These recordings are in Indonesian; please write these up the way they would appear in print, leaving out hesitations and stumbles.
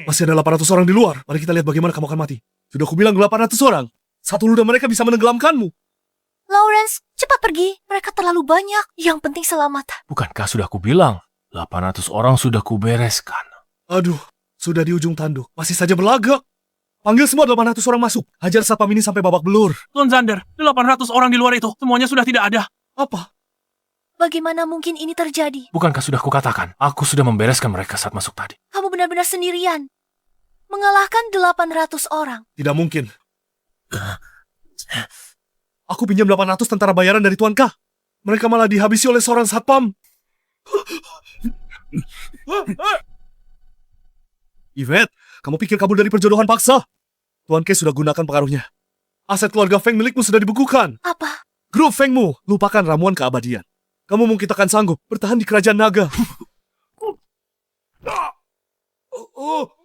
Masih ada 800 orang di luar. Mari kita lihat bagaimana kamu akan mati. Sudah kubilang 800 orang. Satu ludah mereka bisa menenggelamkanmu. Lawrence, cepat pergi. Mereka terlalu banyak. Yang penting selamat. Bukankah sudah kubilang? 800 orang sudah kubereskan. Aduh, sudah di ujung tanduk. Masih saja berlagak. Panggil semua 800 orang masuk. Hajar satpam ini sampai babak belur. Tuan Xander, 800 orang di luar itu, semuanya sudah tidak ada. Apa? Bagaimana mungkin ini terjadi? Bukankah sudah kukatakan? Aku sudah membereskan mereka saat masuk tadi. Kamu benar-benar sendirian. Mengalahkan 800 orang. Tidak mungkin. Aku pinjam 800 tentara bayaran dari Tuan K. Mereka malah dihabisi oleh seorang satpam. Yvette, kamu pikir kabur dari perjodohan paksa? Tuan K sudah gunakan pengaruhnya. Aset keluarga Feng milikmu sudah dibekukan. Apa? Grup Fengmu, lupakan ramuan keabadian. Kamu mungkin takkan sanggup bertahan di kerajaan naga.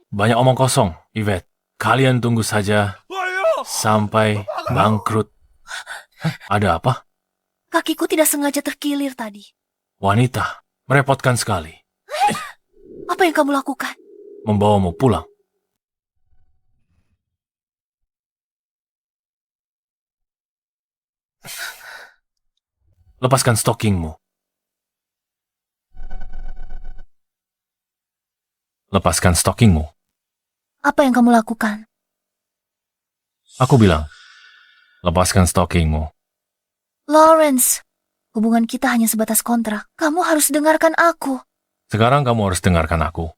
Banyak omong kosong, Yvette. Kalian tunggu saja sampai bangkrut. Ada apa? Kakiku tidak sengaja terkilir tadi. Wanita, merepotkan sekali. Apa yang kamu lakukan? Membawamu pulang. Lepaskan stockingmu. Lepaskan stockingmu. Apa yang kamu lakukan? Aku bilang, lepaskan stockingmu. Lawrence, hubungan kita hanya sebatas kontrak. Kamu harus dengarkan aku. Sekarang kamu harus dengarkan aku.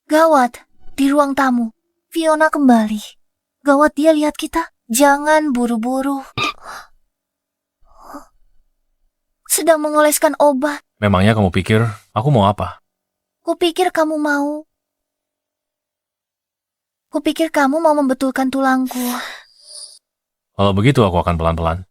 Gawat, di ruang tamu. Fiona kembali. Gawat, dia lihat kita. Jangan buru-buru. Sedang mengoleskan obat. Memangnya kamu pikir aku mau apa? Kupikir kamu mau membetulkan tulangku. Kalau begitu aku akan pelan-pelan.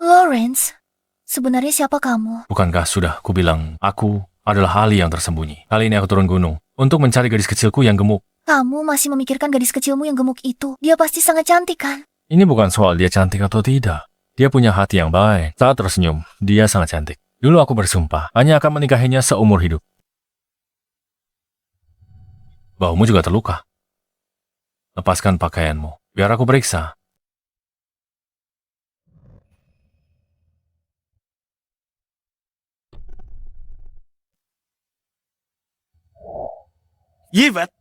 Lawrence, sebenarnya siapa kamu? Bukankah sudah kubilang aku adalah ahli yang tersembunyi. Kali ini aku turun gunung untuk mencari gadis kecilku yang gemuk. Kamu masih memikirkan gadis kecilmu yang gemuk itu. Dia pasti sangat cantik, kan? Ini bukan soal dia cantik atau tidak. Dia punya hati yang baik. Saat tersenyum, dia sangat cantik. Dulu aku bersumpah, hanya akan menikahinya seumur hidup. Bahumu juga terluka. Lepaskan pakaianmu, biar aku periksa. Yvette,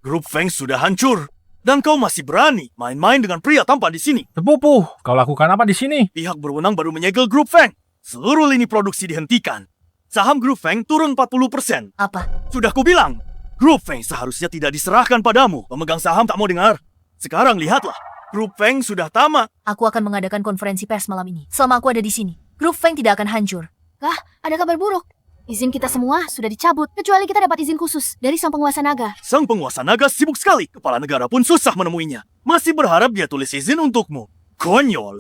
grup Feng sudah hancur. Dan kau masih berani main-main dengan pria tampan di sini. Sepupu, kau lakukan apa di sini? Pihak berwenang baru menyegel grup Feng. Seluruh lini produksi dihentikan. Saham grup Feng turun 40%. Apa? Sudah kubilang, grup Feng seharusnya tidak diserahkan padamu. Pemegang saham tak mau dengar. Sekarang lihatlah, grup Feng sudah tamat. Aku akan mengadakan konferensi pers malam ini. Selama aku ada di sini, grup Feng tidak akan hancur. Ada kabar buruk. Izin kita semua sudah dicabut, kecuali kita dapat izin khusus dari sang penguasa naga. Sang penguasa naga sibuk sekali. Kepala negara pun susah menemuinya. Masih berharap dia tulis izin untukmu. Konyol.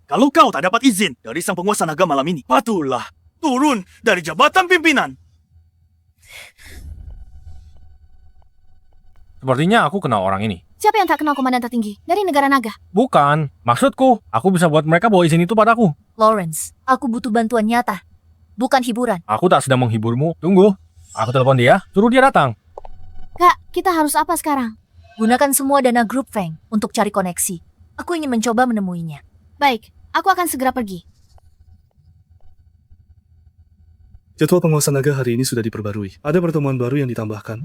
Kalau kau tak dapat izin dari sang penguasa naga malam ini, patuhlah turun dari jabatan pimpinan. Sepertinya aku kenal orang ini. Siapa yang tak kenal komandan tertinggi dari negara naga? Bukan, maksudku, aku bisa buat mereka bawa izin itu padaku. Lawrence, aku butuh bantuan nyata, bukan hiburan. Aku tak sedang menghiburmu. Tunggu, aku telepon dia, suruh dia datang. Kak, kita harus apa sekarang? Gunakan semua dana grup Feng untuk cari koneksi. Aku ingin mencoba menemuinya. Baik, aku akan segera pergi. Jadwal penguasa naga hari ini sudah diperbarui. Ada pertemuan baru yang ditambahkan.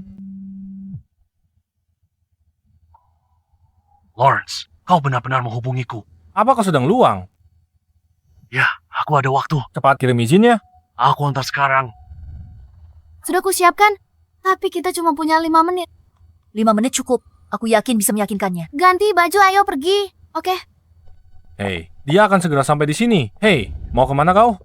Lawrence, kau benar-benar menghubungiku. Apa kau sedang luang? Ya, aku ada waktu. Cepat kirim izinnya. Aku antar sekarang. Sudah kusiapkan, tapi kita cuma punya 5 menit. 5 menit cukup. Aku yakin bisa meyakinkannya. Ganti baju, ayo pergi. Oke. Hei, dia akan segera sampai di sini. Hei, mau kemana kau?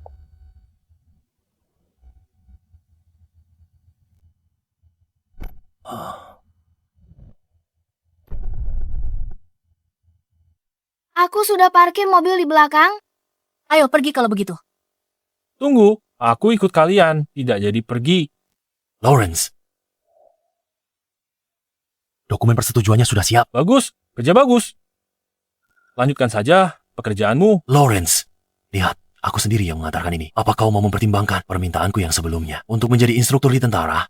Aku sudah parkir mobil di belakang. Ayo pergi kalau begitu. Tunggu, aku ikut kalian. Tidak jadi pergi. Lawrence, Dokumen persetujuannya sudah siap. Bagus, kerja bagus. Lanjutkan saja pekerjaanmu. Lawrence, lihat, aku sendiri yang mengantarkan ini. Apa kau mau mempertimbangkan permintaanku yang sebelumnya untuk menjadi instruktur di tentara?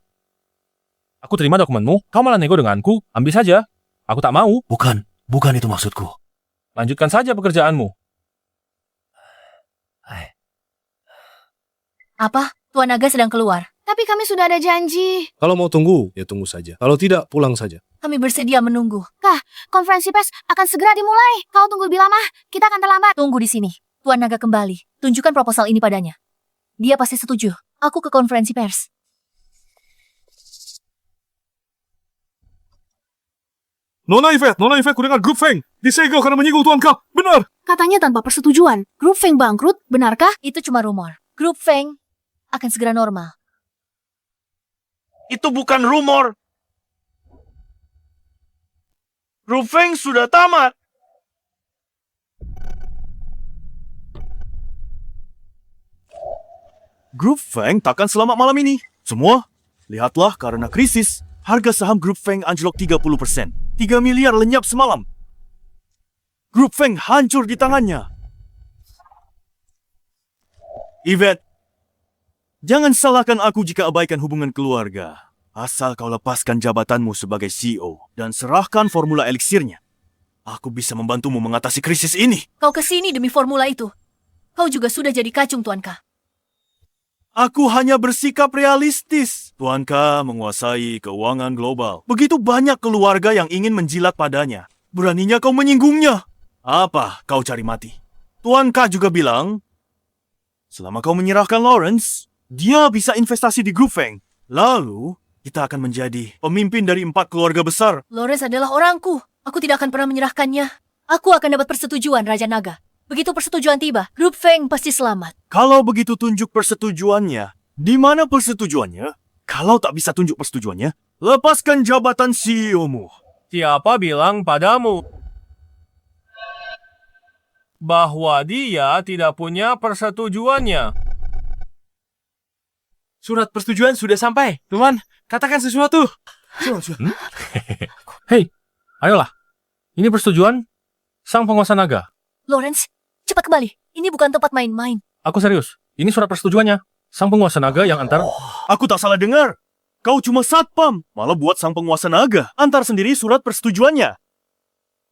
Aku terima dokumenmu, kau malah nego denganku. Ambil saja. Aku tak mau. Bukan itu maksudku. Lanjutkan saja pekerjaanmu. Apa? Tuan Naga sedang keluar. Tapi kami sudah ada janji. Kalau mau tunggu, ya tunggu saja. Kalau tidak, pulang saja. Kami bersedia menunggu. Konferensi pers akan segera dimulai. Kau tunggu lebih lama, kita akan terlambat. Tunggu di sini. Tuan Naga kembali. Tunjukkan proposal ini padanya. Dia pasti setuju. Aku ke konferensi pers. Nona Yvette, ku dengar grup Feng disegel karena menyinggung Tuan Ka. Benar! Katanya tanpa persetujuan. Grup Feng bangkrut, benarkah? Itu cuma rumor. Grup Feng akan segera normal. Itu bukan rumor. Grup Feng sudah tamat. Grup Feng takkan selamat malam ini. Semua, lihatlah karena krisis, harga saham Grup Feng anjlok 30%. 3 miliar lenyap semalam. Grup Feng hancur di tangannya. Yvette, jangan salahkan aku jika abaikan hubungan keluarga. Asal kau lepaskan jabatanmu sebagai CEO dan serahkan formula eliksirnya. Aku bisa membantumu mengatasi krisis ini. Kau kesini demi formula itu. Kau juga sudah jadi kacung, Tuan Ka. Aku hanya bersikap realistis. Tuan Ka menguasai keuangan global. Begitu banyak keluarga yang ingin menjilat padanya. Beraninya kau menyinggungnya. Apa kau cari mati? Tuan Ka juga bilang, selama kau menyerahkan Lawrence, dia bisa investasi di Grup Feng. Lalu, kita akan menjadi pemimpin dari 4 keluarga besar. Lawrence adalah orangku. Aku tidak akan pernah menyerahkannya. Aku akan dapat persetujuan Raja Naga. Begitu persetujuan tiba, Grup Feng pasti selamat. Kalau begitu tunjuk persetujuannya. Di mana persetujuannya? Kalau tak bisa tunjuk persetujuannya, lepaskan jabatan CEO-mu. Siapa bilang padamu bahwa dia tidak punya persetujuannya? Surat persetujuan sudah sampai. Tuan, katakan sesuatu. Hei, ayolah. Ini persetujuan sang penguasa naga. Lawrence, cepat kembali. Ini bukan tempat main-main. Aku serius. Ini surat persetujuannya. Sang penguasa naga yang antar... Aku tak salah dengar. Kau cuma satpam, malah buat sang penguasa naga. Antar sendiri surat persetujuannya.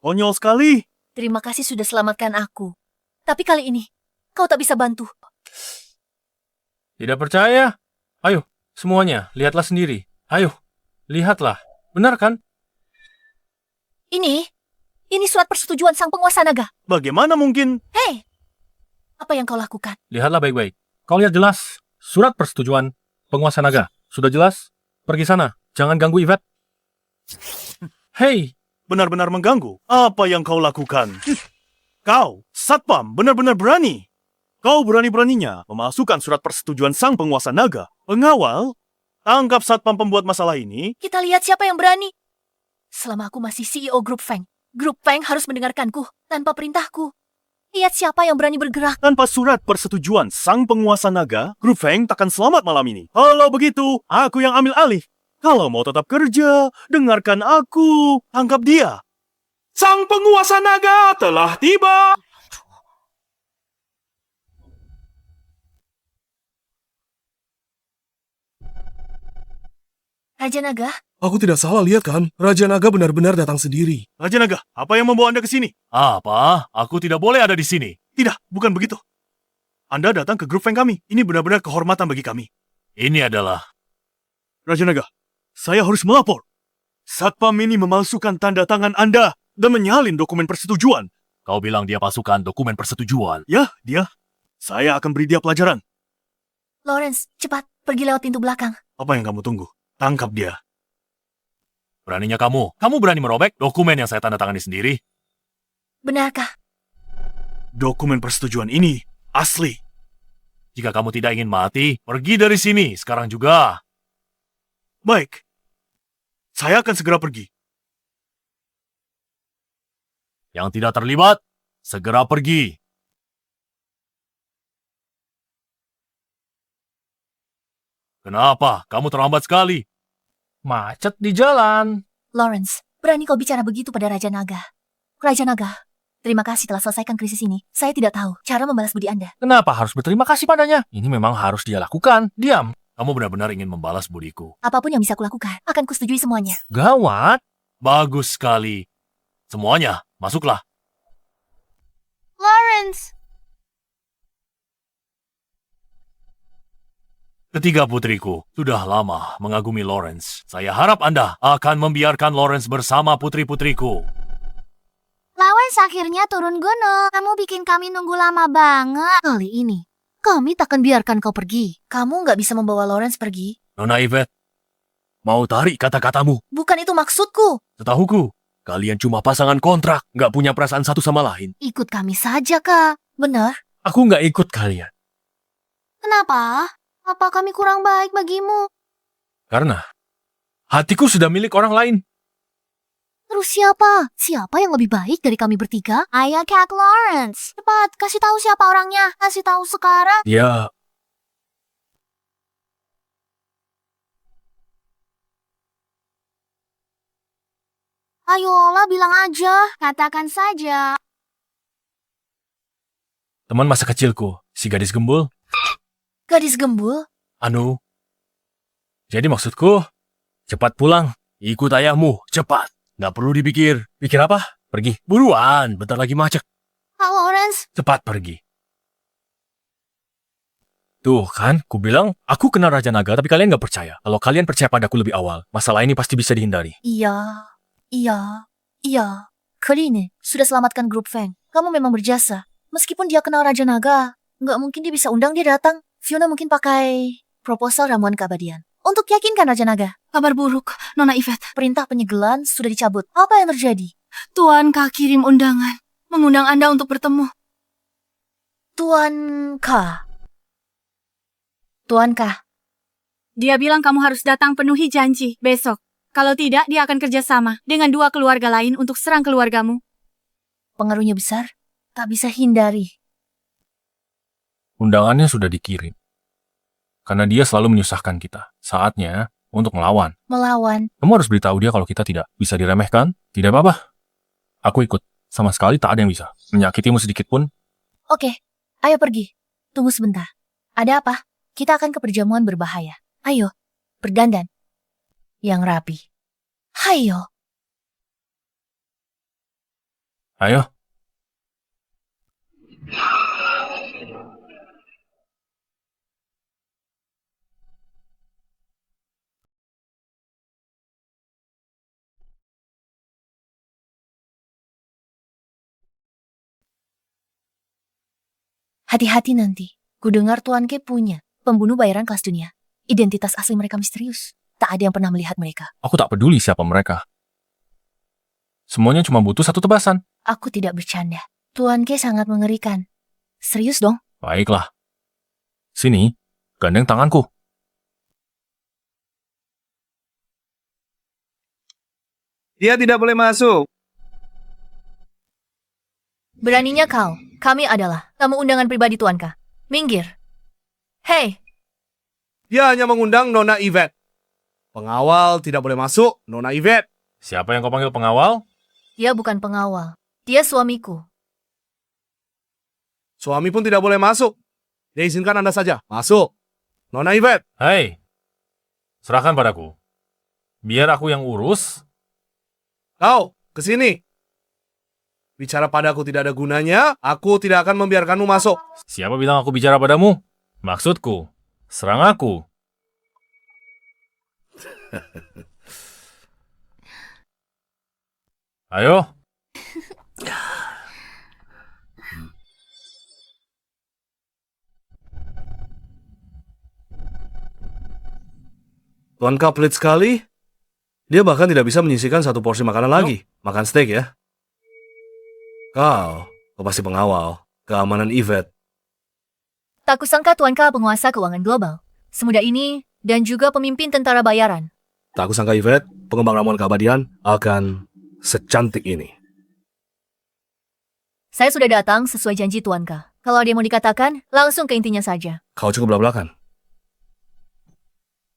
Konyol sekali. Terima kasih sudah selamatkan aku. Tapi kali ini, kau tak bisa bantu. Tidak percaya? Ayo, semuanya, lihatlah sendiri. Ayo, lihatlah. Benar kan? Ini surat persetujuan sang penguasa naga. Bagaimana mungkin? Hei, apa yang kau lakukan? Lihatlah baik-baik. Kau lihat jelas. Surat persetujuan penguasa naga. Sudah jelas? Pergi sana. Jangan ganggu Yvette. Hei, Benar-benar mengganggu. Apa yang kau lakukan? Kau, satpam, benar-benar berani. Kau berani-beraninya memasukkan surat persetujuan sang penguasa naga. Pengawal, tangkap satpam pembuat masalah ini. Kita lihat siapa yang berani. Selama aku masih CEO Grup Feng, Grup Feng harus mendengarkanku tanpa perintahku. Lihat siapa yang berani bergerak. Tanpa surat persetujuan sang penguasa naga, Grup Feng takkan selamat malam ini. Kalau begitu, aku yang ambil alih. Kalau mau tetap kerja, dengarkan aku. Tangkap dia. Sang penguasa naga telah tiba. Raja Naga, Aku tidak salah lihat kan? Raja Naga benar-benar datang sendiri. Raja Naga, apa yang membawa Anda ke sini? Apa? Aku tidak boleh ada di sini. Tidak, bukan begitu. Anda datang ke Grup Feng kami. Ini benar-benar kehormatan bagi kami. Ini adalah... Raja Naga, saya harus melapor. Satpam ini memalsukan tanda tangan Anda dan menyalin dokumen persetujuan. Kau bilang dia pasukan dokumen persetujuan. Ya, dia. Saya akan beri dia pelajaran. Lawrence, cepat pergi lewat pintu belakang. Apa yang kamu tunggu? Tangkap dia. Beraninya kamu. Kamu berani merobek dokumen yang saya tanda tangani sendiri? Benarkah? Dokumen persetujuan ini asli. Jika kamu tidak ingin mati, pergi dari sini sekarang juga. Baik. Saya akan segera pergi. Yang tidak terlibat, segera pergi. Kenapa? Kamu terlambat sekali. macet di jalan. Lawrence, Berani kau bicara begitu pada Raja Naga. Raja Naga, terima kasih telah selesaikan krisis ini. Saya tidak tahu cara membalas budi Anda. Kenapa harus berterima kasih padanya? Ini memang harus dia lakukan. Diam. Kamu benar-benar ingin membalas budiku. Apapun yang bisa kulakukan, akan kusetujui semuanya. Gawat. Bagus sekali. Semuanya, masuklah. Lawrence! Ketiga putriku, sudah lama mengagumi Lawrence. Saya harap Anda akan membiarkan Lawrence bersama putri-putriku. Lawrence akhirnya turun gunung. Kamu bikin kami nunggu lama banget. Kali ini, kami takkan biarkan kau pergi. Kamu nggak bisa membawa Lawrence pergi. Nona Yvette, mau tarik kata-katamu? Bukan itu maksudku. Setahuku, kalian cuma pasangan kontrak, nggak punya perasaan satu sama lain. Ikut kami saja, Kak. Benar. Aku nggak ikut kalian. Kenapa? Apa kami kurang baik bagimu? Karena hatiku sudah milik orang lain. Terus siapa? Siapa yang lebih baik dari kami bertiga? Ayah Kak Lawrence. Cepat, kasih tahu siapa orangnya. Kasih tahu sekarang. Dia Ayolah, bilang aja. Katakan saja. teman masa kecilku, si gadis gembul. Gadis gembul? Anu, jadi maksudku, cepat pulang. Ikut ayahmu, cepat. Nggak perlu dipikir. Pikir apa? Pergi. Buruan, bentar lagi macet. Kak Lawrence. Cepat pergi. Tuh kan, ku bilang, aku kenal Raja Naga, tapi kalian nggak percaya. Kalau kalian percaya padaku lebih awal, masalah ini pasti bisa dihindari. Iya. Karine, sudah selamatkan grup Feng. Kamu memang berjasa. Meskipun dia kenal Raja Naga, nggak mungkin dia bisa undang dia datang. Fiona mungkin pakai proposal ramuan keabadian. Untuk yakinkan Raja Naga. Kabar buruk, Nona Yvette. Perintah penyegelan sudah dicabut. Apa yang terjadi? Tuan Kak kirim undangan. Mengundang Anda untuk bertemu. Tuan K. Tuan K. Dia bilang kamu harus datang penuhi janji besok. Kalau tidak, dia akan kerjasama dengan 2 keluarga lain untuk serang keluargamu. Pengaruhnya besar. Tak bisa hindari. Undangannya sudah dikirim. Karena dia selalu menyusahkan kita. Saatnya untuk melawan. Melawan. Kamu harus beritahu dia kalau kita tidak bisa diremehkan. Tidak apa-apa. Aku ikut. Sama sekali tak ada yang bisa menyakitimu sedikit pun. Oke, ayo pergi. Tunggu sebentar. Ada apa? Kita akan ke perjamuan berbahaya. Ayo, berdandan. Yang rapi. Hayo. Ayo. Hati-hati nanti. Kudengar Tuan Ke punya pembunuh bayaran kelas dunia. Identitas asli mereka misterius. Tak ada yang pernah melihat mereka. Aku tak peduli siapa mereka. Semuanya cuma butuh satu tebasan. Aku tidak bercanda. Tuan Ke sangat mengerikan. Serius dong? Baiklah. Sini, gandeng tanganku. Dia tidak boleh masuk. Beraninya kau. Kami adalah tamu undangan pribadi Tuan K. Minggir. Hei, Dia hanya mengundang Nona Yvette. Pengawal tidak boleh masuk, Nona Yvette. Siapa yang kau panggil pengawal? dia bukan pengawal. Dia suamiku. Suami pun tidak boleh masuk. Dia izinkan Anda saja. Masuk. Nona Yvette. Hei, serahkan padaku. Biar aku yang urus. Kau, kesini. Bicara padaku tidak ada gunanya, aku tidak akan membiarkanmu masuk. Siapa bilang aku bicara padamu? Maksudku, serang aku. Ayo. Tuan K pelit sekali. Dia bahkan tidak bisa menyisihkan satu porsi makanan lagi. Makan steak ya. Kau pasti pengawal. Keamanan Yvette. Tak kusangka Tuan K penguasa keuangan global. Semudah ini dan juga pemimpin tentara bayaran. Tak aku sangka Yvette, pengembang ramuan keabadian, akan secantik ini. Saya sudah datang sesuai janji Tuan K. Kalau ada yang mau dikatakan, langsung ke intinya saja. Kau cukup belak-belakan.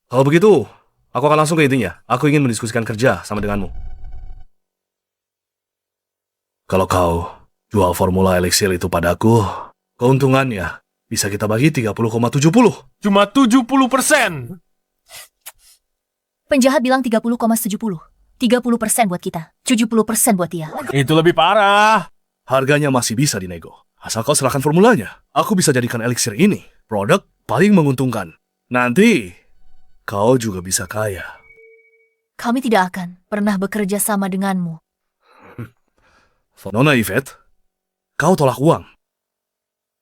Kalau begitu, aku akan langsung ke intinya. Aku ingin mendiskusikan kerja sama denganmu. Kalau kau jual formula eliksir itu padaku, keuntungannya bisa kita bagi 30,70. Cuma 70%. Penjahat bilang 30,70. 30% buat kita, 70% buat dia. Itu lebih parah. Harganya masih bisa dinego. Asal kau serahkan formulanya. Aku bisa jadikan eliksir ini produk paling menguntungkan. Nanti, kau juga bisa kaya. Kami tidak akan pernah bekerja sama denganmu. Nona Yvette, kau tolak uang.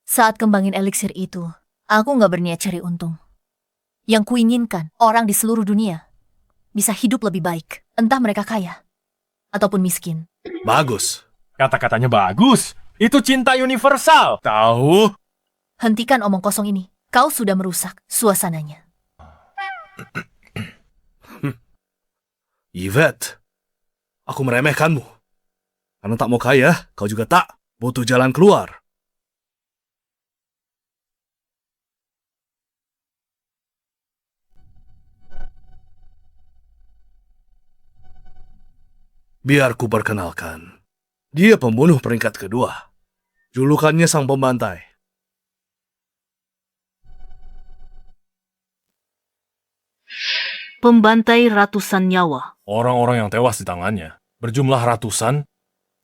Saat kembangin eliksir itu, aku nggak berniat cari untung. Yang kuinginkan, orang di seluruh dunia bisa hidup lebih baik. Entah mereka kaya ataupun miskin. Bagus. Kata-katanya bagus. Itu cinta universal. Tahu? Hentikan omong kosong ini. Kau sudah merusak suasananya. Yvette, aku meremehkanmu. Karena tak mau kaya, kau juga tak butuh jalan keluar. Biar ku perkenalkan. Dia pembunuh peringkat kedua. Julukannya Sang Pembantai. Pembantai ratusan nyawa. Orang-orang yang tewas di tangannya berjumlah ratusan.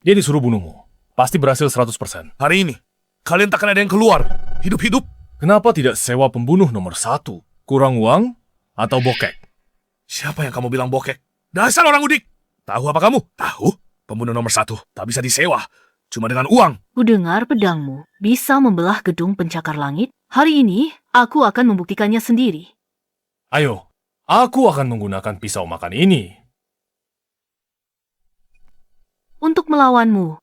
Dia disuruh bunuhmu. Pasti berhasil 100%. Hari ini, kalian takkan ada yang keluar. Hidup-hidup. Kenapa tidak sewa pembunuh nomor 1? Kurang uang atau bokek? Siapa yang kamu bilang bokek? Dasar orang udik. Tahu apa kamu? Tahu? Pembunuh nomor 1 tak bisa disewa. Cuma dengan uang. Ku dengar pedangmu bisa membelah gedung pencakar langit. Hari ini, aku akan membuktikannya sendiri. Ayo, aku akan menggunakan pisau makan ini. Untuk melawanmu,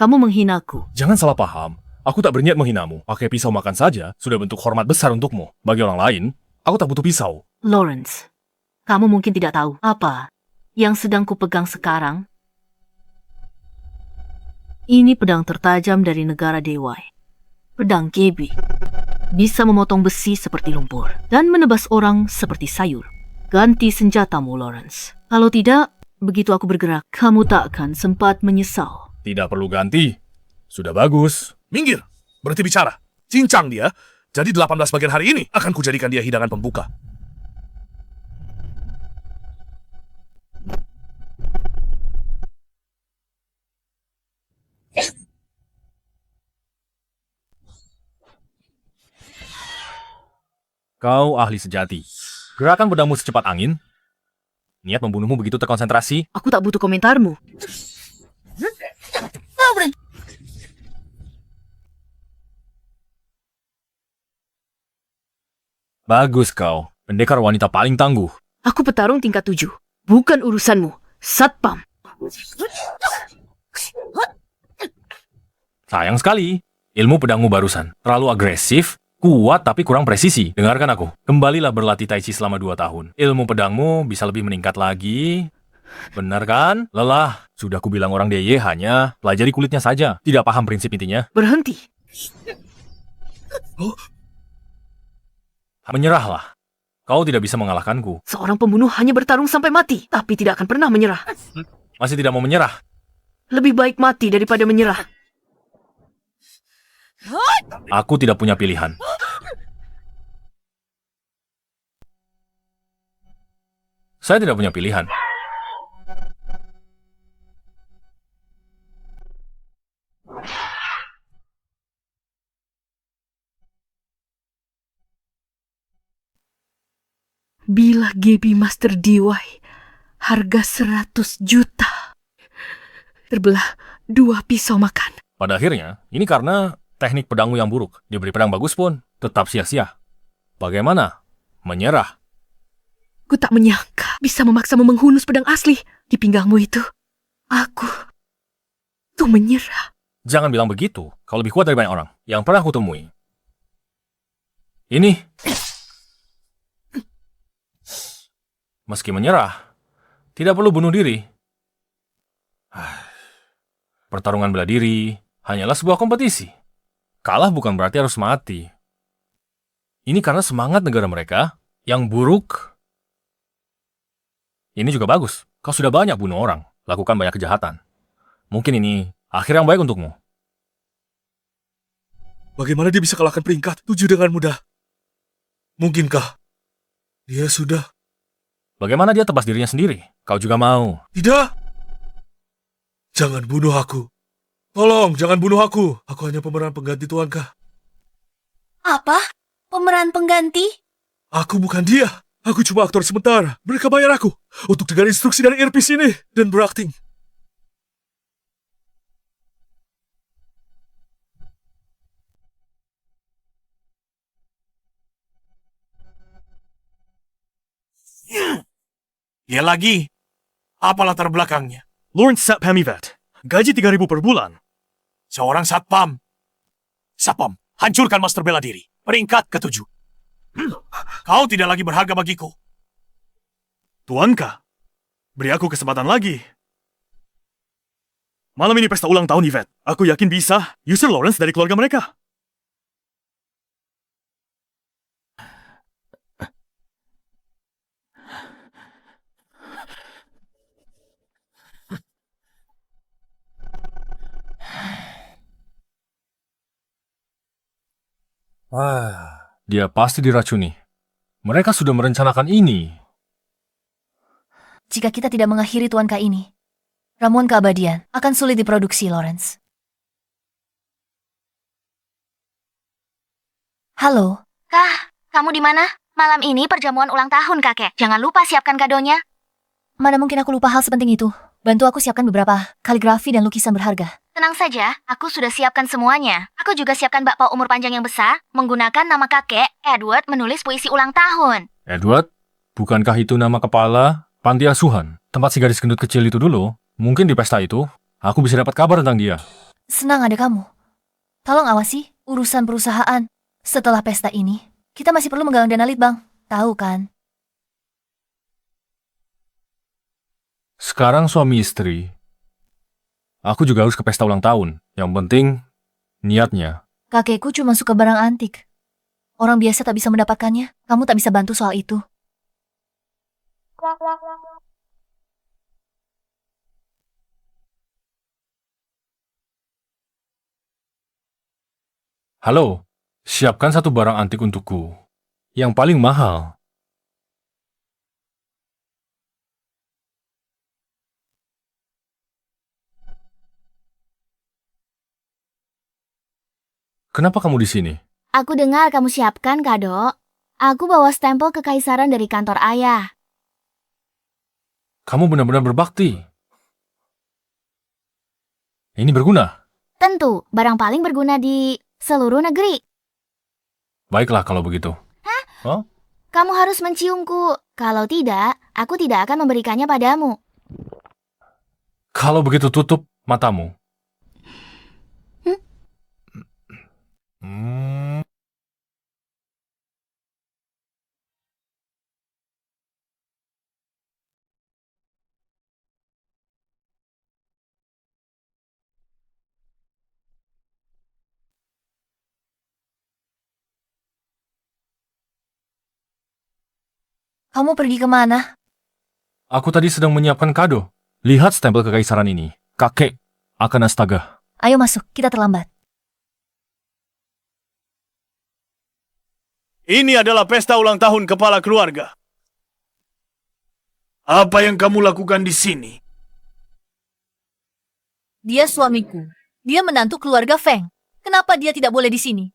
kamu menghinaku. Jangan salah paham. Aku tak berniat menghinamu. Pakai pisau makan saja sudah bentuk hormat besar untukmu. Bagi orang lain, aku tak butuh pisau. Lawrence, kamu mungkin tidak tahu apa yang sedang kupegang sekarang. Ini pedang tertajam dari negara Dewai. Pedang Gebi. Bisa memotong besi seperti lumpur dan menebas orang seperti sayur. Ganti senjatamu, Lawrence. Kalau tidak, begitu aku bergerak, kamu tak akan sempat menyesal. Tidak perlu ganti. Sudah bagus. Minggir. Berhenti bicara. Cincang dia. Jadi 18 bagian hari ini akan kujadikan dia hidangan pembuka. Kau ahli sejati. Gerakan pedangmu secepat angin. Niat membunuhmu begitu terkonsentrasi. Aku tak butuh komentarmu. Bagus kau. Pendekar wanita paling tangguh. Aku petarung tingkat 7. Bukan urusanmu. Satpam. Sayang sekali. Ilmu pedangmu barusan. Terlalu agresif. Kuat tapi kurang presisi. Dengarkan aku. Kembalilah berlatih Tai Chi selama 2 tahun. Ilmu pedangmu bisa lebih meningkat lagi. Benar kan? Lelah. Sudah kubilang orang DIY hanya pelajari kulitnya saja. Tidak paham prinsip intinya. Berhenti. Menyerahlah. Kau tidak bisa mengalahkanku. Seorang pembunuh hanya bertarung sampai mati, tapi tidak akan pernah menyerah. Masih tidak mau menyerah. Lebih baik mati daripada menyerah. Aku tidak punya pilihan. Saya tidak punya pilihan. Bila Gebi Master Dewai, harga 100 juta. Terbelah 2 pisau makan. Pada akhirnya, ini karena teknik pedangmu yang buruk. Diberi pedang bagus pun, tetap sia-sia. Bagaimana? Menyerah. Ku tak menyangka bisa memaksamu menghunus pedang asli di pinggangmu itu. Aku tuh menyerah. Jangan bilang begitu. Kau lebih kuat dari banyak orang yang pernah aku temui. Ini. Meski menyerah, tidak perlu bunuh diri. Pertarungan bela diri hanyalah sebuah kompetisi. Kalah bukan berarti harus mati. Ini karena semangat negara mereka yang buruk. Ini juga bagus. Kau sudah banyak bunuh orang, lakukan banyak kejahatan. Mungkin ini Akhir yang baik untukmu. Bagaimana dia bisa kalahkan peringkat 7 dengan mudah? Mungkinkah dia sudah... Bagaimana dia tebas dirinya sendiri? Kau juga mau. Tidak! Jangan bunuh aku. Tolong, jangan bunuh aku. Aku hanya pemeran pengganti tuankah. Apa? Pemeran pengganti? Aku bukan dia. Aku cuma aktor sementara. Mereka bayar aku untuk dengar instruksi dari earpiece ini dan berakting. Dia lagi. Apa latar belakangnya? Lawrence Satpam Yvette. Gaji 3.000 per bulan. Seorang satpam. Satpam, hancurkan master bela diri. Peringkat ke-7. Kau tidak lagi berharga bagiku. Tuanka, beri aku kesempatan lagi. Malam ini pesta ulang tahun Yvette. Aku yakin bisa usir Lawrence dari keluarga mereka. Dia pasti diracuni. Mereka sudah merencanakan ini. Jika kita tidak mengakhiri tuanka ini, ramuan keabadian akan sulit diproduksi, Lawrence. Halo, Kah, kamu di mana? Malam ini perjamuan ulang tahun kakek. Jangan lupa siapkan kadonya. mana mungkin aku lupa hal sepenting itu? Bantu aku siapkan beberapa kaligrafi dan lukisan berharga. Tenang saja, aku sudah siapkan semuanya. Aku juga siapkan bakpao umur panjang yang besar, menggunakan nama kakek, Edward, menulis puisi ulang tahun. Edward, bukankah itu nama kepala panti asuhan? Tempat si gadis gendut kecil itu dulu. Mungkin di pesta itu, aku bisa dapat kabar tentang dia. Senang ada kamu. Tolong awasi urusan perusahaan. Setelah pesta ini, kita masih perlu menggalang dana litbang. Tahu kan? Sekarang suami istri. Aku juga harus ke pesta ulang tahun. Yang penting, niatnya. Kakekku cuma suka barang antik. Orang biasa tak bisa mendapatkannya. Kamu tak bisa bantu soal itu. Halo, siapkan satu barang antik untukku. Yang paling mahal. Kenapa kamu di sini? Aku dengar kamu siapkan kado. Aku bawa stempel kekaisaran dari kantor ayah. Kamu benar-benar berbakti. Ini berguna. Tentu, barang paling berguna di seluruh negeri. Baiklah kalau begitu. Kamu harus menciumku. Kalau tidak, aku tidak akan memberikannya padamu. Kalau begitu tutup matamu. Kamu pergi kemana? Aku tadi sedang menyiapkan kado. Lihat stempel kekaisaran ini. Kakek akan astaga. Ayo masuk, kita terlambat. Ini adalah pesta ulang tahun kepala keluarga. Apa yang kamu lakukan di sini? Dia suamiku. Dia menantu keluarga Feng. Kenapa dia tidak boleh di sini?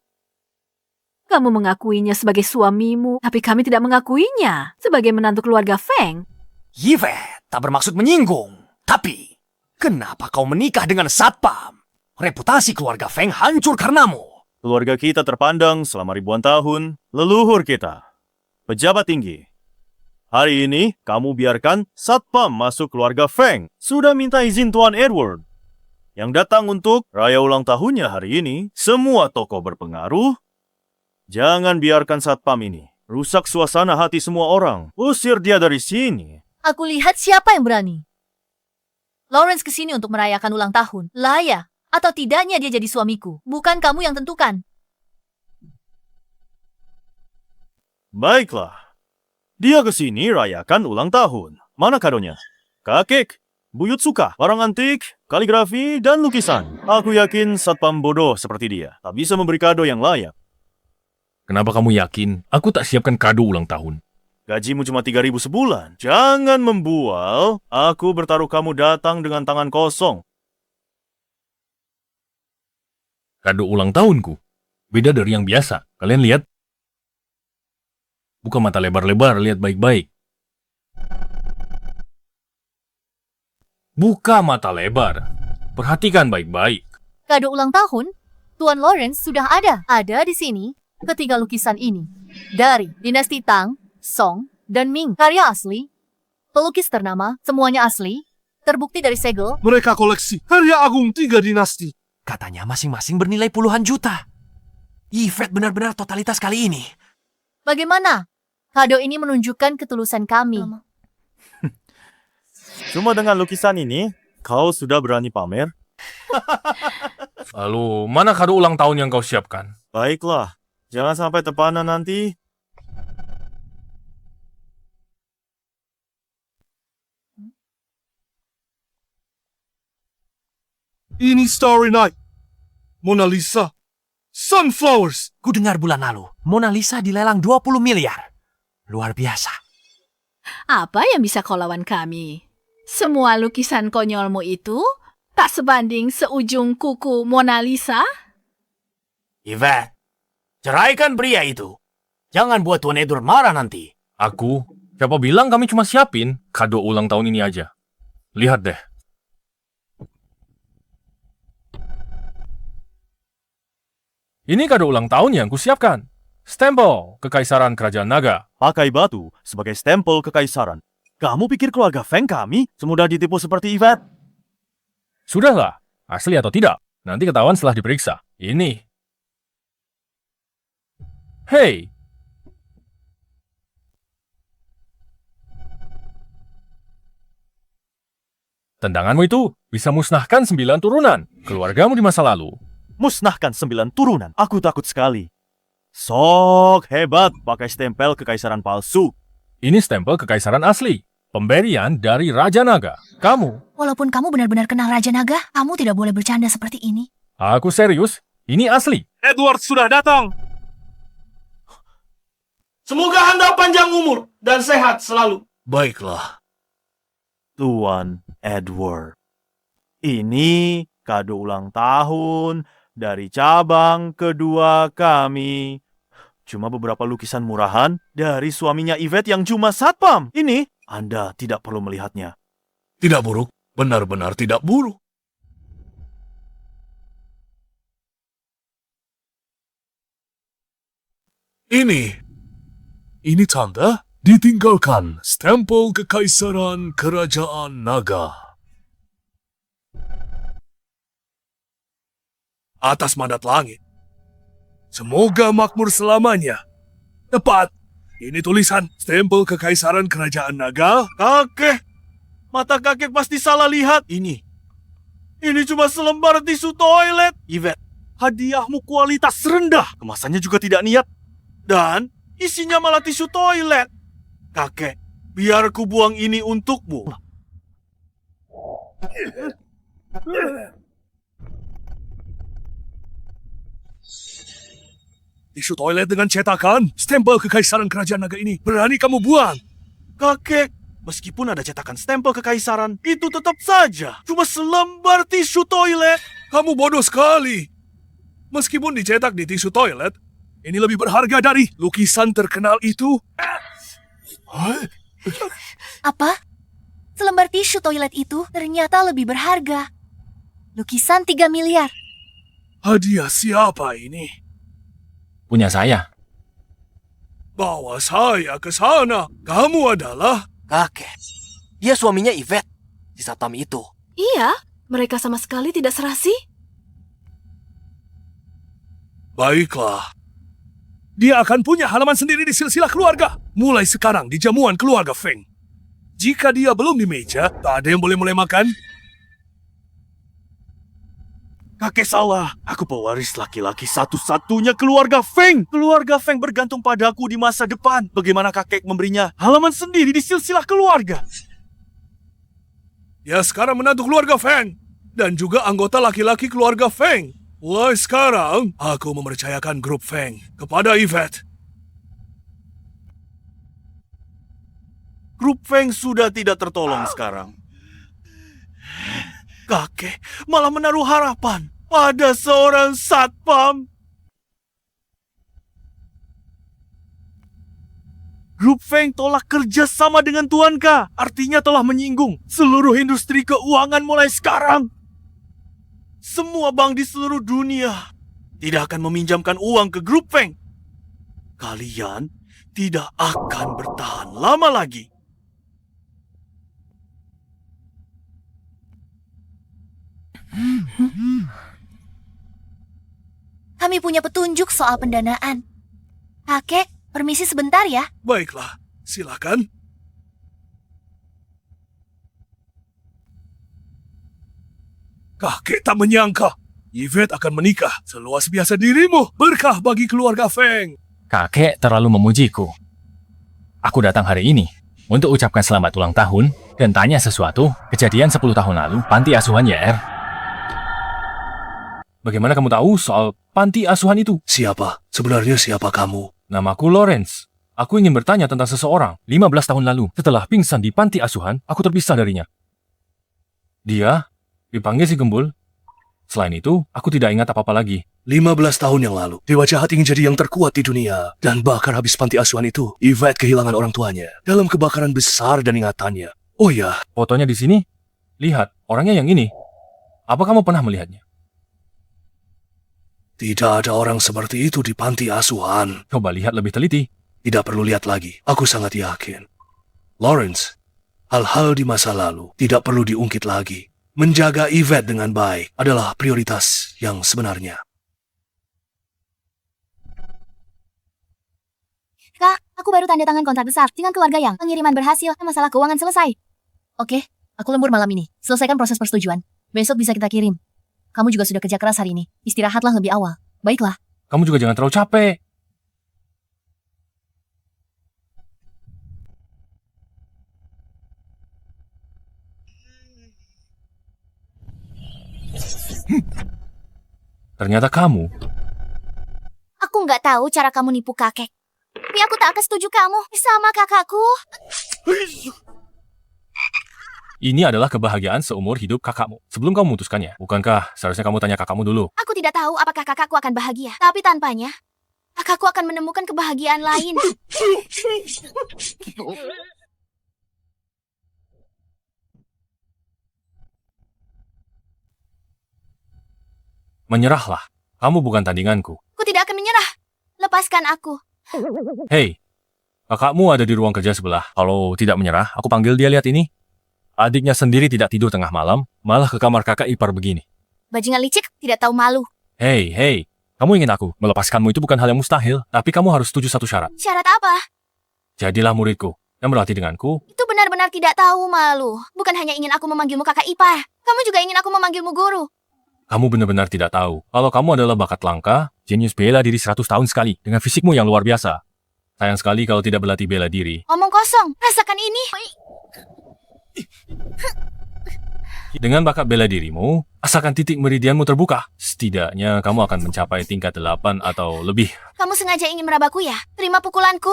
Kamu mengakuinya sebagai suamimu, tapi kami tidak mengakuinya sebagai menantu keluarga Feng. Yvette tak bermaksud menyinggung. Tapi, kenapa kau menikah dengan satpam? Reputasi keluarga Feng hancur karenamu. Keluarga kita terpandang selama ribuan tahun, leluhur kita. Pejabat tinggi. Hari ini, kamu biarkan satpam masuk keluarga Feng. Sudah minta izin Tuan Edward. Yang datang untuk raya ulang tahunnya hari ini, semua tokoh berpengaruh. Jangan biarkan satpam ini rusak suasana hati semua orang. Usir dia dari sini. Aku lihat siapa yang berani. Lawrence kesini untuk merayakan ulang tahun. Layak atau tidaknya dia jadi suamiku. Bukan kamu yang tentukan. Baiklah. Dia kesini rayakan ulang tahun. Mana kadonya? Kakek, Buyut suka barang antik, kaligrafi, dan lukisan. Aku yakin satpam bodoh seperti dia tak bisa memberi kado yang layak. Kenapa kamu yakin aku tak siapkan kado ulang tahun? Gajimu cuma 3.000 sebulan. Jangan membual. Aku bertaruh kamu datang dengan tangan kosong. Kado ulang tahunku. Beda dari yang biasa. Kalian lihat? Buka mata lebar-lebar, lihat baik-baik. Buka mata lebar. Perhatikan baik-baik. Kado ulang tahun, Tuan Lawrence sudah ada. Ada di sini ketiga lukisan ini. Dari dinasti Tang, Song, dan Ming. Karya asli. Pelukis ternama, semuanya asli. Terbukti dari segel. Mereka koleksi karya agung 3 dinasti. Katanya masing-masing bernilai puluhan juta. Yvette benar-benar totalitas kali ini. Bagaimana? Kado ini menunjukkan ketulusan kami. Cuma dengan lukisan ini, kau sudah berani pamer? Lalu, mana kado ulang tahun yang kau siapkan? Baiklah, jangan sampai terpana nanti. Ini Starry Night, Mona Lisa, Sunflowers. Ku dengar bulan lalu, Mona Lisa dilelang 20 miliar. Luar biasa. Apa yang bisa kau lawan kami? Semua lukisan konyolmu itu tak sebanding seujung kuku Mona Lisa? Yvette, ceraikan pria itu. Jangan buat Tuan Edward marah nanti. Aku? Siapa bilang kami cuma siapin kado ulang tahun ini aja? Lihat deh. Ini kado ulang tahun yang kusiapkan. Stempel Kekaisaran Kerajaan Naga. Pakai batu sebagai stempel kekaisaran. Kamu pikir keluarga Feng kami semudah ditipu seperti Yvette? Sudahlah, asli atau tidak, nanti ketahuan setelah diperiksa. Ini. Hei! Tendanganmu itu bisa musnahkan 9 turunan keluargamu di masa lalu. Musnahkan 9 turunan. Aku takut sekali. Sok hebat pakai stempel kekaisaran palsu. Ini stempel kekaisaran asli. Pemberian dari Raja Naga. Kamu. Walaupun kamu benar-benar kenal Raja Naga, kamu tidak boleh bercanda seperti ini. Aku serius. Ini asli. Edward sudah datang. Semoga Anda panjang umur dan sehat selalu. Baiklah. Tuan Edward. Ini kado ulang tahun dari cabang kedua kami. Cuma beberapa lukisan murahan dari suaminya Yvette yang cuma satpam. Ini Anda tidak perlu melihatnya. Tidak buruk, benar-benar tidak buruk. Ini tanda ditinggalkan stempel kekaisaran kerajaan naga. Atas mandat langit. Semoga makmur selamanya. Tepat. Ini tulisan stempel kekaisaran kerajaan naga. Kakek, mata kakek pasti salah lihat. Ini cuma selembar tisu toilet. Yvette, hadiahmu kualitas rendah. Kemasannya juga tidak niat. Dan isinya malah tisu toilet. Kakek, biar ku buang ini untukmu. Tisu toilet dengan cetakan stempel kekaisaran kerajaan naga ini. Berani kamu buang? Kakek, meskipun ada cetakan stempel kekaisaran, itu tetap saja cuma selembar tisu toilet. Kamu bodoh sekali. Meskipun dicetak di tisu toilet, ini lebih berharga dari lukisan terkenal itu. Apa? Selembar tisu toilet itu ternyata lebih berharga. Lukisan 3 miliar. Hadiah siapa ini? Punya saya. Bawa saya ke sana. Kamu adalah... Kakek, dia suaminya Yvette, si satpam itu. Iya, mereka sama sekali tidak serasi. Baiklah. Dia akan punya halaman sendiri di silsilah keluarga. Mulai sekarang di jamuan keluarga Feng. Jika dia belum di meja, tak ada yang boleh mulai makan. Kakek salah. Aku pewaris laki-laki satu-satunya keluarga Feng. Keluarga Feng bergantung padaku di masa depan. Bagaimana kakek memberinya halaman sendiri di silsilah keluarga? Dia sekarang menantu keluarga Feng. Dan juga anggota laki-laki keluarga Feng. Mulai sekarang, aku mempercayakan grup Feng kepada Yvette. Grup Feng sudah tidak tertolong sekarang. Kakek malah menaruh harapan pada seorang satpam. Grup Feng tolak kerja sama dengan Tuan K. Artinya telah menyinggung seluruh industri keuangan mulai sekarang. Semua bank di seluruh dunia tidak akan meminjamkan uang ke grup Feng. Kalian tidak akan bertahan lama lagi. Kami punya petunjuk soal pendanaan. Kakek, permisi sebentar ya. Baiklah, silakan. Kakek tak menyangka Yvette akan menikah seluas biasa dirimu. Berkah bagi keluarga Feng. Kakek terlalu memujiku. Aku datang hari ini untuk ucapkan selamat ulang tahun dan tanya sesuatu kejadian 10 tahun lalu panti asuhan YR. Bagaimana kamu tahu soal panti asuhan itu? Siapa? Sebenarnya siapa kamu? Namaku Lawrence. Aku ingin bertanya tentang seseorang 15 tahun lalu. Setelah pingsan di panti asuhan, aku terpisah darinya. Dia dipanggil si Gembul. Selain itu, aku tidak ingat apa-apa lagi. 15 tahun yang lalu, Dewa Jahat ingin jadi yang terkuat di dunia. Dan bahkan habis panti asuhan itu, Yvette kehilangan orang tuanya dalam kebakaran besar dan ingatannya. Oh ya, Fotonya di sini. Lihat, orangnya yang ini. Apa kamu pernah melihatnya? tidak ada orang seperti itu di panti asuhan. Coba lihat lebih teliti. Tidak perlu lihat lagi, aku sangat yakin. Lawrence, hal-hal di masa lalu tidak perlu diungkit lagi. Menjaga Yvette dengan baik adalah prioritas yang sebenarnya. Kak, aku baru tanda tangan kontrak besar dengan keluarga Yang. Pengiriman berhasil, masalah keuangan selesai. Oke, aku lembur malam ini. Selesaikan proses persetujuan. Besok bisa kita kirim. Kamu juga sudah kerja keras hari ini. Istirahatlah lebih awal. Baiklah. Kamu juga jangan terlalu capek. Ternyata kamu. Aku nggak tahu cara kamu nipu kakek. Tapi aku tak akan setuju kamu sama kakakku. Ini adalah kebahagiaan seumur hidup kakakmu. Sebelum kamu memutuskannya, bukankah seharusnya kamu tanya kakakmu dulu? Aku tidak tahu apakah kakakku akan bahagia. Tapi tanpanya, kakakku akan menemukan kebahagiaan lain. Menyerahlah. Kamu bukan tandinganku. Aku tidak akan menyerah. Lepaskan aku. Hei, kakakmu ada di ruang kerja sebelah. Kalau tidak menyerah, aku panggil dia. Lihat ini. Adiknya sendiri tidak tidur tengah malam, malah ke kamar kakak ipar begini. Bajingan licik, tidak tahu malu. Hei, kamu ingin aku melepaskanmu itu bukan hal yang mustahil, tapi kamu harus setuju satu syarat. Syarat apa? Jadilah muridku dan berlatih denganku. Itu benar-benar tidak tahu malu. Bukan hanya ingin aku memanggilmu kakak ipar. Kamu juga ingin aku memanggilmu guru. Kamu benar-benar tidak tahu kalau kamu adalah bakat langka, jenius bela diri 100 tahun sekali dengan fisikmu yang luar biasa. Sayang sekali kalau tidak berlatih bela diri. Omong kosong, rasakan ini. Dengan bakat bela dirimu, asalkan titik meridianmu terbuka, setidaknya kamu akan mencapai tingkat 8 atau lebih. Kamu sengaja ingin merabaku ya? Terima pukulanku.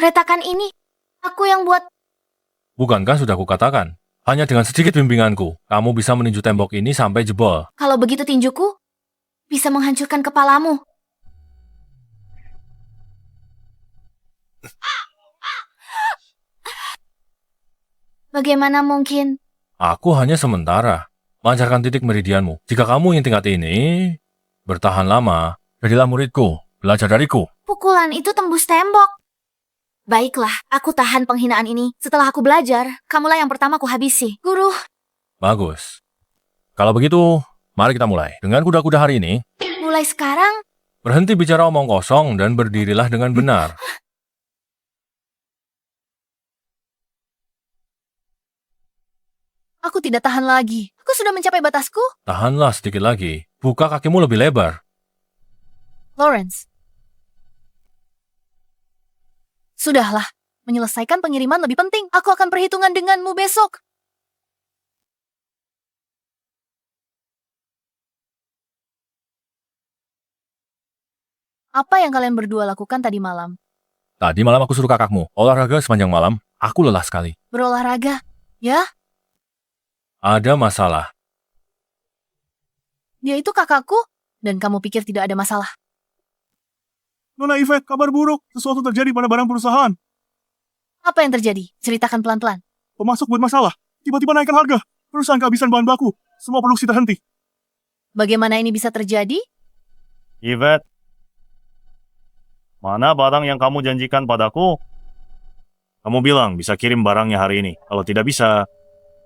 Retakan ini, aku yang buat. Bukankah sudah kukatakan? Hanya dengan sedikit bimbinganku, kamu bisa meninju tembok ini sampai jebol. Kalau begitu tinjuku bisa menghancurkan kepalamu. Bagaimana mungkin? Aku hanya sementara. Lancarkan titik meridianmu. Jika kamu ingin tingkat ini bertahan lama, jadilah muridku. Belajar dariku. Pukulan itu tembus tembok. Baiklah, aku tahan penghinaan ini. Setelah aku belajar, kamulah yang pertama ku habisi. Guru. Bagus. Kalau begitu, mari kita mulai. Dengan kuda-kuda hari ini, Mulai sekarang, berhenti bicara omong kosong dan berdirilah dengan benar. Aku tidak tahan lagi. Aku sudah mencapai batasku. Tahanlah sedikit lagi. Buka kakimu lebih lebar. Lawrence. Sudahlah, menyelesaikan pengiriman lebih penting. Aku akan perhitungan denganmu besok. Apa yang kalian berdua lakukan tadi malam? Tadi malam aku suruh kakakmu olahraga sepanjang malam. Aku lelah sekali. Berolahraga, ya? Ada masalah. Dia itu kakakku, dan kamu pikir tidak ada masalah. Nona Yvette, kabar buruk. Sesuatu terjadi pada barang perusahaan. Apa yang terjadi? Ceritakan pelan-pelan. Pemasok buat masalah. Tiba-tiba naikkan harga. Perusahaan kehabisan bahan baku. Semua produksi terhenti. Bagaimana ini bisa terjadi? Yvette, mana barang yang kamu janjikan padaku? Kamu bilang bisa kirim barangnya hari ini. Kalau tidak bisa,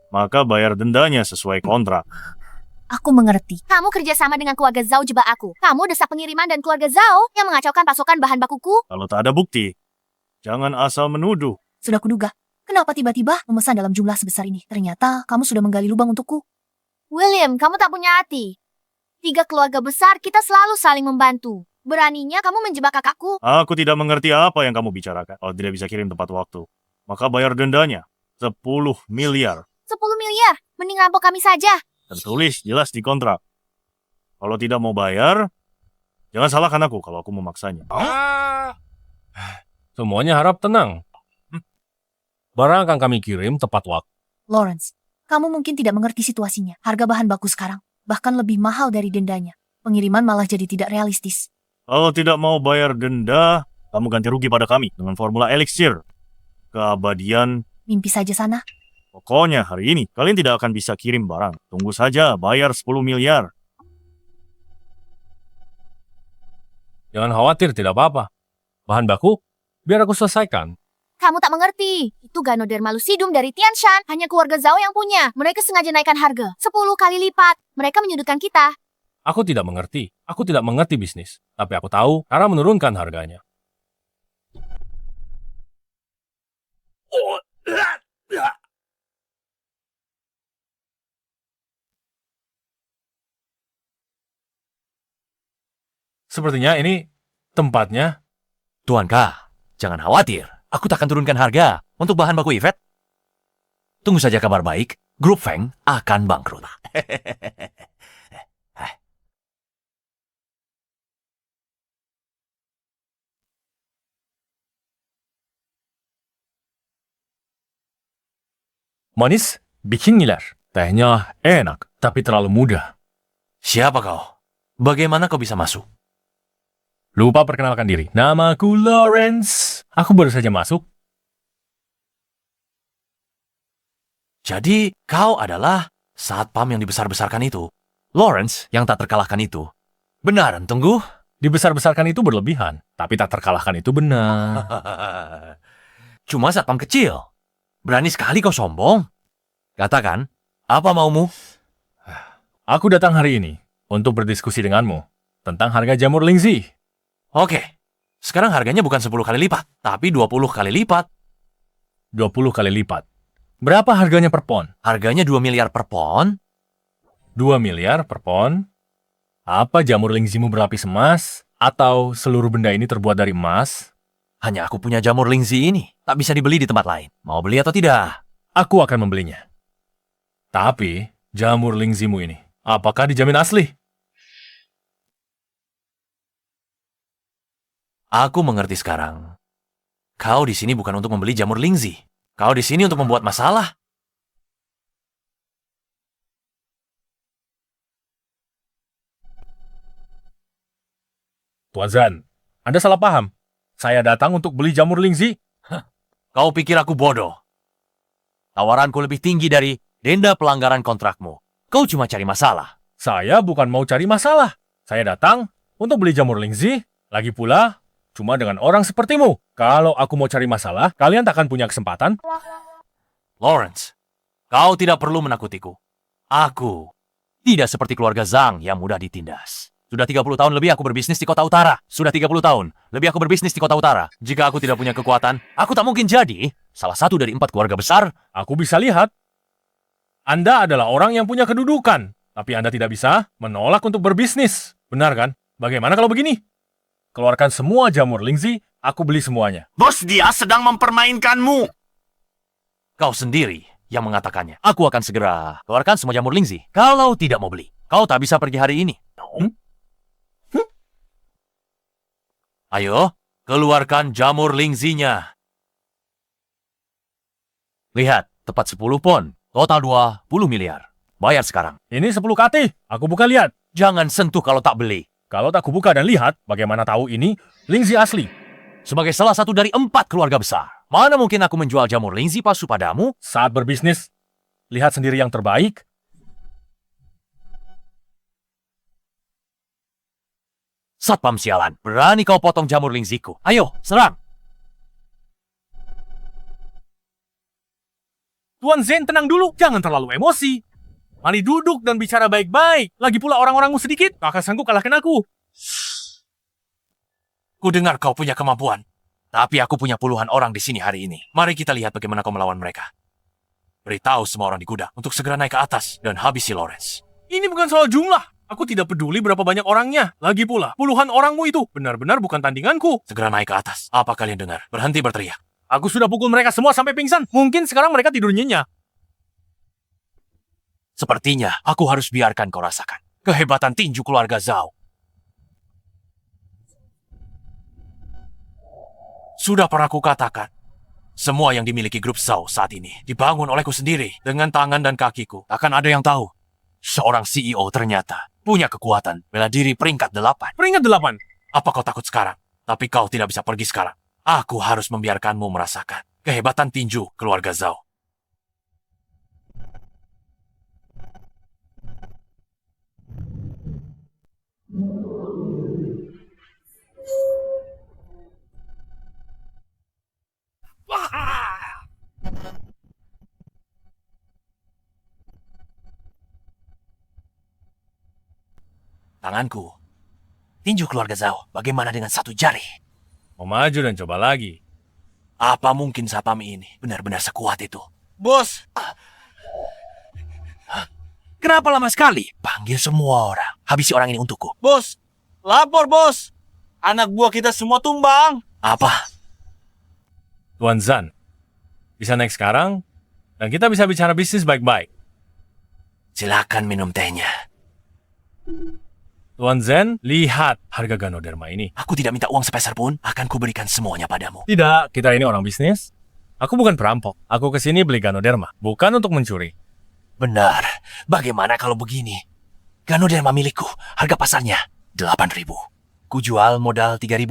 maka bayar dendanya sesuai kontrak. Aku mengerti. Kamu kerjasama dengan keluarga Zhao jebak aku. Kamu desak pengiriman dan keluarga Zhao yang mengacaukan pasokan bahan bakuku. Kalau tak ada bukti, jangan asal menuduh. Sudah kuduga. Kenapa tiba-tiba memesan dalam jumlah sebesar ini? Ternyata kamu sudah menggali lubang untukku. William, kamu tak punya hati. 3 keluarga besar, kita selalu saling membantu. Beraninya kamu menjebak kakakku. Aku tidak mengerti apa yang kamu bicarakan. Kalau tidak bisa kirim tepat waktu, maka bayar dendanya 10 miliar. 10 miliar, mending rampok kami saja. Tertulis jelas di kontrak. Kalau tidak mau bayar, jangan salahkan aku kalau aku memaksanya. Semuanya harap tenang. Barang akan kami kirim tepat waktu. Lawrence, kamu mungkin tidak mengerti situasinya. Harga bahan baku sekarang bahkan lebih mahal dari dendanya. Pengiriman malah jadi tidak realistis. Kalau tidak mau bayar denda, kamu ganti rugi pada kami dengan formula eliksir keabadian. Mimpi saja sana. Pokoknya hari ini kalian tidak akan bisa kirim barang. Tunggu saja bayar 10 miliar. Jangan khawatir, tidak apa-apa. Bahan baku, biar aku selesaikan. Kamu tak mengerti. Itu Ganoderma lucidum dari Tianshan. Hanya keluarga Zhao yang punya. Mereka sengaja naikkan harga 10 kali lipat. Mereka menyudutkan kita. Aku tidak mengerti. Aku tidak mengerti bisnis. Tapi aku tahu cara menurunkan harganya. Sepertinya ini tempatnya. Tuan K, jangan khawatir. Aku tak akan turunkan harga untuk bahan baku Yvette. Tunggu saja kabar baik. Grup Feng akan bangkrut. Manis, bikin ngiler. Tehnya enak, tapi terlalu mudah. Siapa kau? Bagaimana kau bisa masuk? Lupa perkenalkan diri. Namaku Lawrence. Aku baru saja masuk. Jadi, kau adalah satpam yang dibesar-besarkan itu. Lawrence yang tak terkalahkan itu. Benaran, tunggu. Dibesar-besarkan itu berlebihan, tapi tak terkalahkan itu benar. Cuma satpam kecil. Berani sekali kau sombong. Katakan, apa maumu? Aku datang hari ini untuk berdiskusi denganmu tentang harga jamur Lingzi. Oke, sekarang harganya bukan 10 kali lipat, tapi 20 kali lipat. 20 kali lipat. Berapa harganya per pon? Harganya 2 miliar per pon. 2 miliar per pon? Apa jamur Lingzimu berlapis emas? Atau seluruh benda ini terbuat dari emas? Hanya aku punya jamur Lingzi ini. Tak bisa dibeli di tempat lain. Mau beli atau tidak? Aku akan membelinya. Tapi, jamur Lingzimu ini, apakah dijamin asli? Aku mengerti sekarang. Kau di sini bukan untuk membeli jamur Lingzi. Kau di sini untuk membuat masalah. Tuan Zan, Anda salah paham. Saya datang untuk beli jamur Lingzi. Kau pikir aku bodoh? Tawaranku lebih tinggi dari denda pelanggaran kontrakmu. Kau cuma cari masalah. Saya bukan mau cari masalah. Saya datang untuk beli jamur Lingzi. Lagi pula, cuma dengan orang sepertimu. Kalau aku mau cari masalah, kalian tak akan punya kesempatan. Lawrence, kau tidak perlu menakutiku. Aku tidak seperti keluarga Zhang yang mudah ditindas. Sudah 30 tahun lebih aku berbisnis di kota utara. Sudah 30 tahun lebih aku berbisnis di kota utara. Jika aku tidak punya kekuatan, aku tak mungkin jadi salah satu dari 4 keluarga besar. Aku bisa lihat. Anda adalah orang yang punya kedudukan. Tapi Anda tidak bisa menolak untuk berbisnis. Benar kan? Bagaimana kalau begini? Keluarkan semua jamur Lingzi, aku beli semuanya. Bos, dia sedang mempermainkanmu. Kau sendiri yang mengatakannya. Aku akan segera keluarkan semua jamur Lingzi. Kalau tidak mau beli, kau tak bisa pergi hari ini. Ayo, keluarkan jamur Lingzinya. Lihat, tepat 10 pon. Total 20 miliar. Bayar sekarang. Ini 10 KT, aku buka lihat. Jangan sentuh kalau tak beli. Kalau tak kubuka dan lihat, bagaimana tahu ini Lingzi asli? Sebagai salah satu dari 4 keluarga besar, mana mungkin aku menjual jamur Lingzi palsu padamu? Saat berbisnis, lihat sendiri yang terbaik. Satpam sialan, berani kau potong jamur Lingziku. Ayo, serang! Tuan Zen, tenang dulu, jangan terlalu emosi. Mari duduk dan bicara baik-baik. Lagi pula orang-orangmu sedikit, tak akan sanggup kalahkan aku. Ku dengar kau punya kemampuan. Tapi aku punya puluhan orang di sini hari ini. Mari kita lihat bagaimana kau melawan mereka. Beritahu semua orang di gudang untuk segera naik ke atas dan habisi Lawrence. Ini bukan soal jumlah. Aku tidak peduli berapa banyak orangnya. Lagi pula, puluhan orangmu itu benar-benar bukan tandinganku. Segera naik ke atas. Apa kalian dengar? Berhenti berteriak. Aku sudah pukul mereka semua sampai pingsan. Mungkin sekarang mereka tidur nyenyak. Sepertinya aku harus biarkan kau rasakan kehebatan tinju keluarga Zhao. Sudah pernah kukatakan, semua yang dimiliki grup Zhao saat ini dibangun olehku sendiri dengan tangan dan kakiku. Takkan ada yang tahu, seorang CEO ternyata punya kekuatan bela diri peringkat 8. Peringkat 8? Apa kau takut sekarang? Tapi kau tidak bisa pergi sekarang. Aku harus membiarkanmu merasakan kehebatan tinju keluarga Zhao. Tanganku. Tinju keluarga Zhao, bagaimana dengan satu jari? Mau maju dan coba lagi. Apa mungkin Sapam ini benar-benar sekuat itu? Bos, Kenapa lama sekali? Panggil semua orang. Habisi orang ini untukku. bos, lapor bos. Anak buah kita semua tumbang. Apa? Tuan Zan, bisa naik sekarang, dan kita bisa bicara bisnis baik-baik. Silakan minum tehnya. Tuan Zen, lihat harga Ganoderma ini. Aku tidak minta uang sepeser pun. Akan kuberikan semuanya padamu. Tidak, kita ini orang bisnis. Aku bukan perampok. Aku kesini beli Ganoderma, bukan untuk mencuri. Benar. Bagaimana kalau begini? Ganoderma milikku. Harga pasarnya 8.000. Kujual modal 3.000.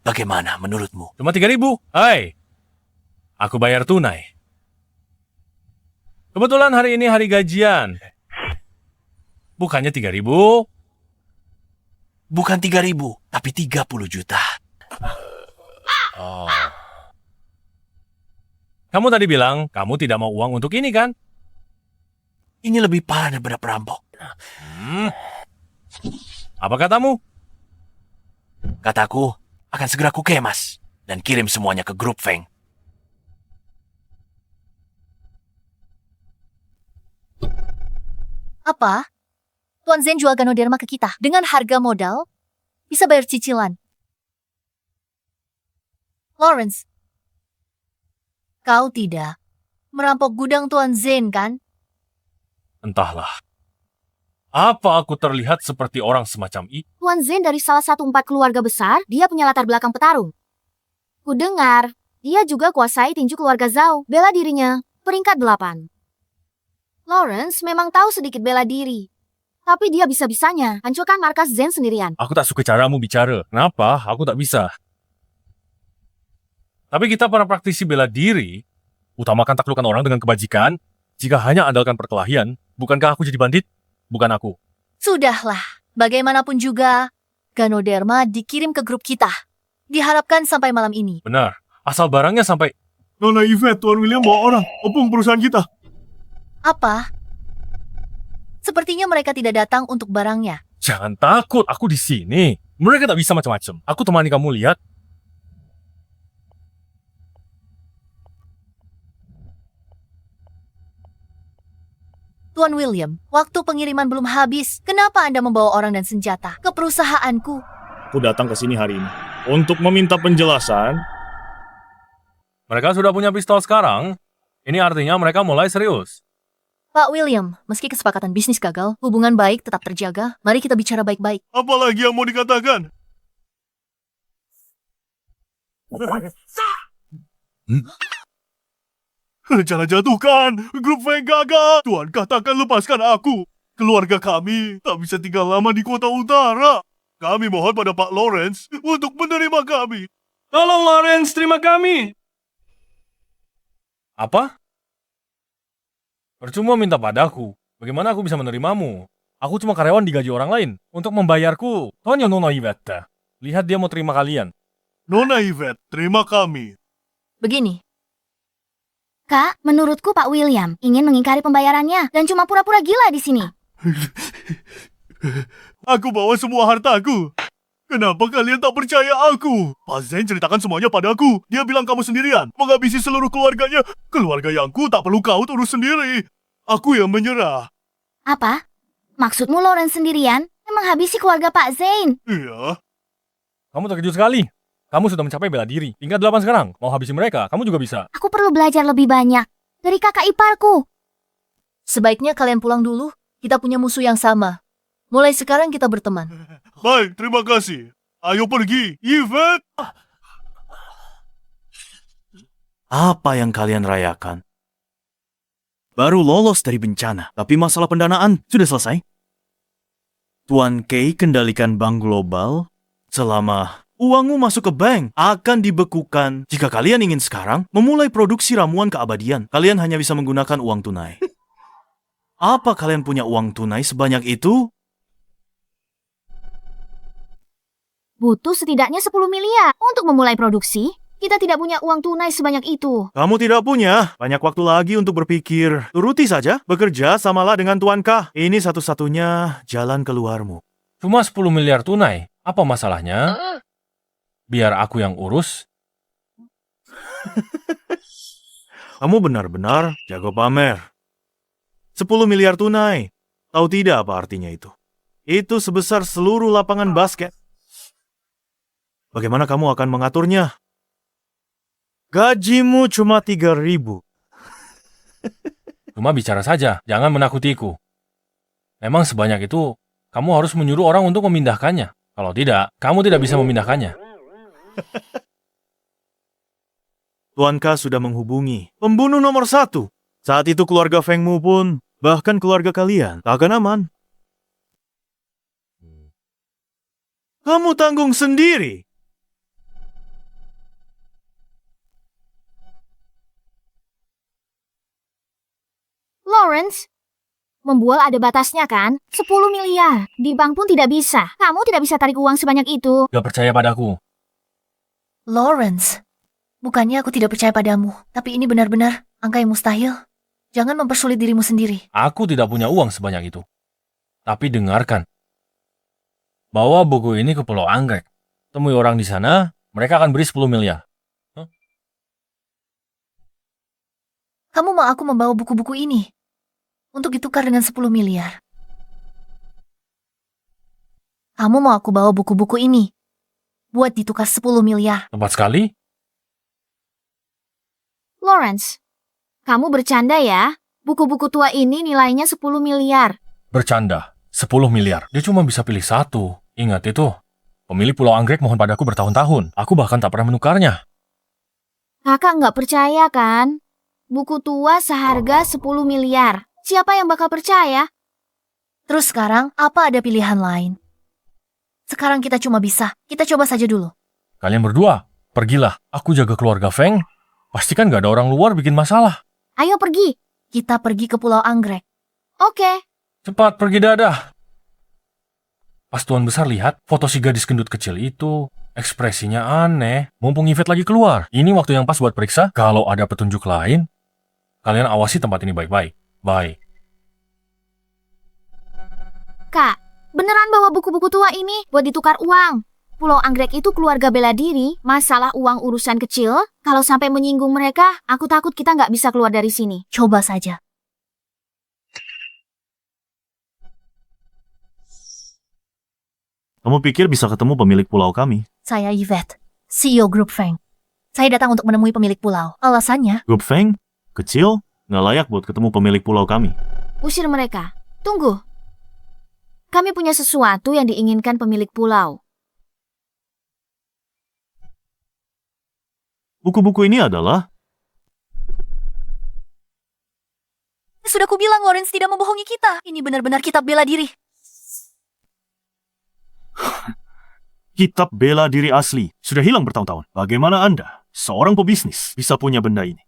Bagaimana menurutmu? Cuma 3.000. Hai, aku bayar tunai. Kebetulan hari ini hari gajian. Bukannya 3.000. Bukan 3.000, tapi 30 juta. Oh. Kamu tadi bilang kamu tidak mau uang untuk ini, kan? Ini lebih parah daripada perampok. Apa katamu? Kataku, akan segera kukemas dan kirim semuanya ke grup Feng. Apa? Tuan Zen jual Ganoderma ke kita dengan harga modal, bisa bayar cicilan. Lawrence, kau tidak merampok gudang Tuan Zen, kan? Entahlah. Apa aku terlihat seperti orang semacam itu? Tuan Zen dari salah satu 4 keluarga besar, dia punya latar belakang petarung. Ku dengar, dia juga kuasai tinju keluarga Zhao, bela dirinya, peringkat 8. Lawrence memang tahu sedikit bela diri. Tapi dia bisa-bisanya hancurkan markas Zen sendirian. Aku tak suka caramu bicara. Kenapa? Aku tak bisa. Tapi kita para praktisi bela diri, utamakan taklukan orang dengan kebajikan. Jika hanya andalkan perkelahian, bukankah aku jadi bandit? Bukan aku. Sudahlah, bagaimanapun juga, Ganoderma dikirim ke grup kita. Diharapkan sampai malam ini. Benar. Asal barangnya sampai... Nona Yvette, Tuan William bawa orang. Opung perusahaan kita. Apa? Sepertinya mereka tidak datang untuk barangnya. Jangan takut, aku di sini. Mereka tak bisa macam-macam. Aku temani kamu lihat. Tuan William, waktu pengiriman belum habis. Kenapa Anda membawa orang dan senjata ke perusahaanku? Aku datang ke sini hari ini untuk meminta penjelasan. Mereka sudah punya pistol sekarang. Ini artinya mereka mulai serius. Pak William, meski kesepakatan bisnis gagal, hubungan baik tetap terjaga. Mari kita bicara baik-baik. Apalagi yang mau dikatakan? Rencana jatuhkan, grup Feng gagal. Tuan katakan lepaskan aku. Keluarga kami tak bisa tinggal lama di kota utara. Kami mohon pada Pak Lawrence untuk menerima kami. Tolong Lawrence, terima kami. Apa? Percuma minta padaku. Bagaimana aku bisa menerimamu? Aku cuma karyawan digaji orang lain untuk membayarku. Tonyo Nona Yvette. Lihat dia mau terima kalian. Nona Yvette, terima kami. Begini, Kak, menurutku Pak William ingin mengingkari pembayarannya dan cuma pura-pura gila di sini. Aku bawa semua hartaku. Kenapa kalian tak percaya aku? Pak Zain ceritakan semuanya padaku. Dia bilang kamu sendirian, menghabisi seluruh keluarganya. Keluarga yangku tak perlu kau urus sendiri. Aku yang menyerah. Apa? Maksudmu Lawrence sendirian menghabisi keluarga Pak Zain? Iya. Kamu terkejut sekali. Kamu sudah mencapai bela diri. Tingkat 8 sekarang. Mau habisi mereka, kamu juga bisa. Aku perlu belajar lebih banyak dari kakak iparku. sebaiknya kalian pulang dulu. Kita punya musuh yang sama. Mulai sekarang kita berteman. Baik, terima kasih. Ayo pergi, Yvette. Apa yang kalian rayakan? Baru lolos dari bencana, tapi masalah pendanaan sudah selesai. Tuan Kay kendalikan bank global selama uangmu masuk ke bank akan dibekukan. Jika kalian ingin sekarang memulai produksi ramuan keabadian, kalian hanya bisa menggunakan uang tunai. Apa kalian punya uang tunai sebanyak itu? Butuh setidaknya 10 miliar untuk memulai produksi. Kita tidak punya uang tunai sebanyak itu. Kamu tidak punya banyak waktu lagi untuk berpikir. Turuti saja, bekerja samalah dengan Tuan K. Ini satu-satunya jalan keluarmu. Cuma 10 miliar tunai. Apa masalahnya? Biar aku yang urus. Kamu benar-benar jago pamer. 10 miliar tunai. Tahu tidak apa artinya itu? Itu sebesar seluruh lapangan basket. Bagaimana kamu akan mengaturnya? Gajimu cuma 3.000. Cuma bicara saja, jangan menakutiku. Memang sebanyak itu, kamu harus menyuruh orang untuk memindahkannya. Kalau tidak, kamu tidak bisa memindahkannya. Tuan K sudah menghubungi pembunuh nomor 1. Saat itu keluarga Fengmu pun, bahkan keluarga kalian, tak akan aman. Kamu tanggung sendiri. Lawrence, membual ada batasnya kan? 10 miliar. Di bank pun tidak bisa. Kamu tidak bisa tarik uang sebanyak itu. Gak percaya padaku. Lawrence, bukannya aku tidak percaya padamu, tapi ini benar-benar angka yang mustahil. Jangan mempersulit dirimu sendiri. Aku tidak punya uang sebanyak itu. Tapi dengarkan. Bawa buku ini ke Pulau Anggrek. Temui orang di sana, mereka akan beri 10 miliar. Kamu mau aku membawa buku-buku ini untuk ditukar dengan 10 miliar. Kamu mau aku bawa buku-buku ini buat ditukar 10 miliar. Tepat sekali. Lawrence, kamu bercanda ya? Buku-buku tua ini nilainya 10 miliar. Bercanda. 10 miliar. Dia cuma bisa pilih satu. Ingat itu. Pemilik Pulau Anggrek mohon padaku bertahun-tahun. Aku bahkan tak pernah menukarnya. Kakak nggak percaya kan? Buku tua seharga 10 miliar. Siapa yang bakal percaya? Terus sekarang, apa ada pilihan lain? Sekarang kita cuma bisa. Kita coba saja dulu. Kalian berdua, pergilah. Aku jaga keluarga Feng. Pastikan gak ada orang luar bikin masalah. Ayo pergi. Kita pergi ke Pulau Anggrek. Oke. Cepat pergi dadah. Pas Tuan Besar lihat foto si gadis gendut kecil itu, ekspresinya aneh. Mumpung Yvette lagi keluar. Ini waktu yang pas buat periksa. Kalau ada petunjuk lain, kalian awasi tempat ini baik-baik. Baik. Kak, beneran bawa buku-buku tua ini buat ditukar uang. Pulau Anggrek itu keluarga bela diri. Masalah uang urusan kecil. Kalau sampai menyinggung mereka, aku takut kita nggak bisa keluar dari sini. Coba saja. Kamu pikir bisa ketemu pemilik pulau kami? Saya Yvette, CEO Grup Feng. Saya datang untuk menemui pemilik pulau. Alasannya, Grup Feng? Kecil? Nggak layak buat ketemu pemilik pulau kami. Usir mereka. Tunggu. Kami punya sesuatu yang diinginkan pemilik pulau. Buku-buku ini adalah... sudah kubilang Lawrence tidak membohongi kita. Ini benar-benar kitab bela diri. Kitab bela diri asli. Sudah hilang bertahun-tahun. Bagaimana Anda, seorang pebisnis, bisa punya benda ini?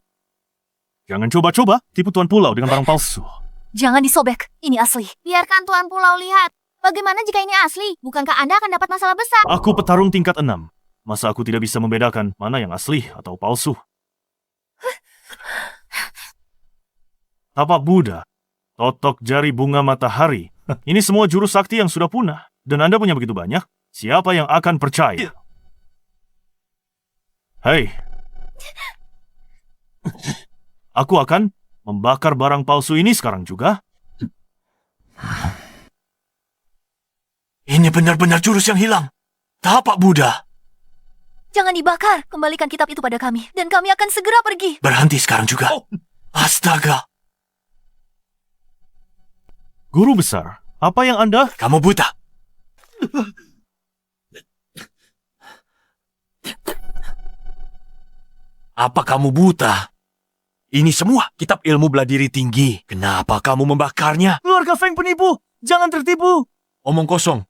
Jangan coba-coba tipu tuan pulau dengan barang palsu. Jangan disobek, ini asli. Biarkan Tuan Pulau lihat. Bagaimana jika ini asli? Bukankah Anda akan dapat masalah besar? Aku petarung tingkat 6. Masa aku tidak bisa membedakan mana yang asli atau palsu? Tapak Buddha, totok jari bunga matahari. Ini semua jurus sakti yang sudah punah. Dan Anda punya begitu banyak, siapa yang akan percaya? Hei, aku akan membakar barang palsu ini sekarang juga. Ini benar-benar jurus yang hilang. Tapak Buddha. Jangan dibakar, kembalikan kitab itu pada kami. Dan kami akan segera pergi. Berhenti sekarang juga. Astaga. Guru besar, apa yang Anda... Kamu buta. Apa kamu buta? Ini semua kitab ilmu bela diri tinggi. Kenapa kamu membakarnya? Keluarga Feng penipu! Jangan tertipu! Omong kosong.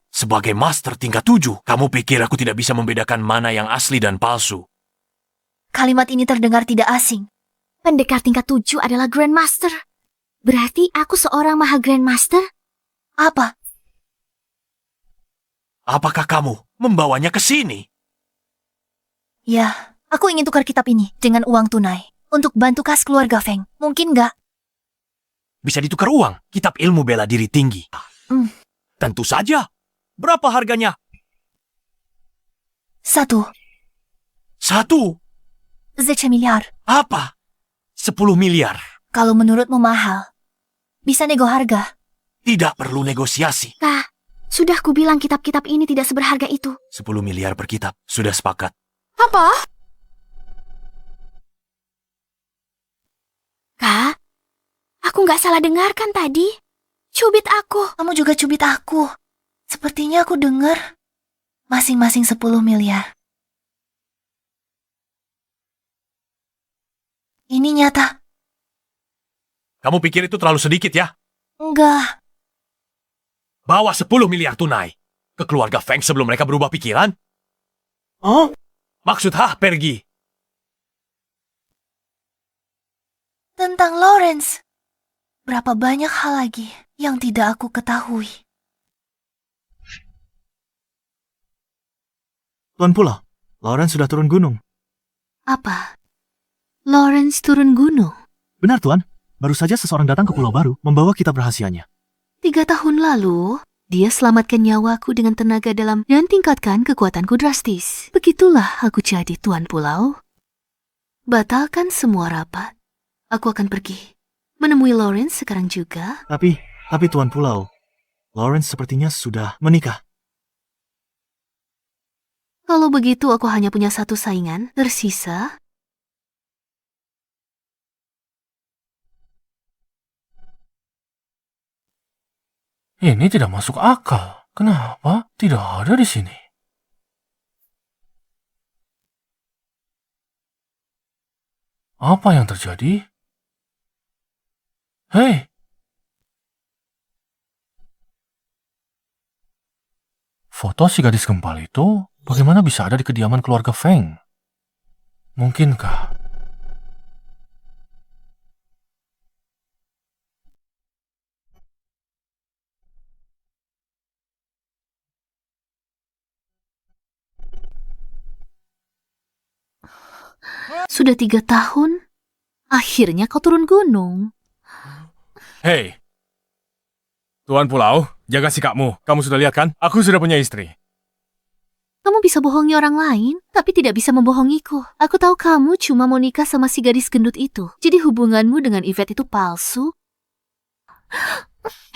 Sebagai master tingkat 7, kamu pikir aku tidak bisa membedakan mana yang asli dan palsu? Kalimat ini terdengar tidak asing. Pendekar tingkat 7 adalah Grandmaster. Berarti aku seorang Maha Grandmaster? Apa? Apakah kamu membawanya ke sini? Ya, aku ingin tukar kitab ini dengan uang tunai. Untuk bantu kas keluarga Feng. Mungkin nggak? Bisa ditukar uang, kitab ilmu bela diri tinggi. Tentu saja. Berapa harganya? 1 1 miliar. Apa? 10 miliar. Kalau menurutmu mahal, bisa nego harga. Tidak perlu negosiasi. Kak, sudah kubilang kitab-kitab ini tidak seberharga itu. 10 miliar per kitab. Sudah sepakat. Apa? Kak, aku nggak salah dengarkan tadi. Cubit aku. Kamu juga cubit aku. Sepertinya aku dengar masing-masing 10 miliar. Ini nyata. Kamu pikir itu terlalu sedikit ya? Enggak. Bawa 10 miliar tunai ke keluarga Feng sebelum mereka berubah pikiran. Oh? Maksud pergi. Tentang Lawrence. Berapa banyak hal lagi yang tidak aku ketahui. Tuan Pulau, Lawrence sudah turun gunung. Apa? Lawrence turun gunung? Benar, Tuan. Baru saja seseorang datang ke pulau baru, membawa kitab rahasianya. 3 tahun lalu, dia selamatkan nyawaku dengan tenaga dalam dan tingkatkan kekuatanku drastis. Begitulah aku jadi Tuan Pulau. Batalkan semua rapat. Aku akan pergi. Menemui Lawrence sekarang juga. Tapi Tuan Pulau, Lawrence sepertinya sudah menikah. Kalau begitu aku hanya punya 1 saingan, tersisa. Ini tidak masuk akal. Kenapa tidak ada di sini? Apa yang terjadi? Hei! Foto si gadis gempal itu bagaimana bisa ada di kediaman keluarga Feng? Mungkinkah? Sudah 3 tahun? Akhirnya kau turun gunung. Hei! Tuan Pulau, jaga sikapmu. Kamu sudah lihat kan? Aku sudah punya istri. Kamu bisa bohongi orang lain, tapi tidak bisa membohongiku. Aku tahu kamu cuma mau nikah sama si gadis gendut itu. Jadi hubunganmu dengan Yvette itu palsu?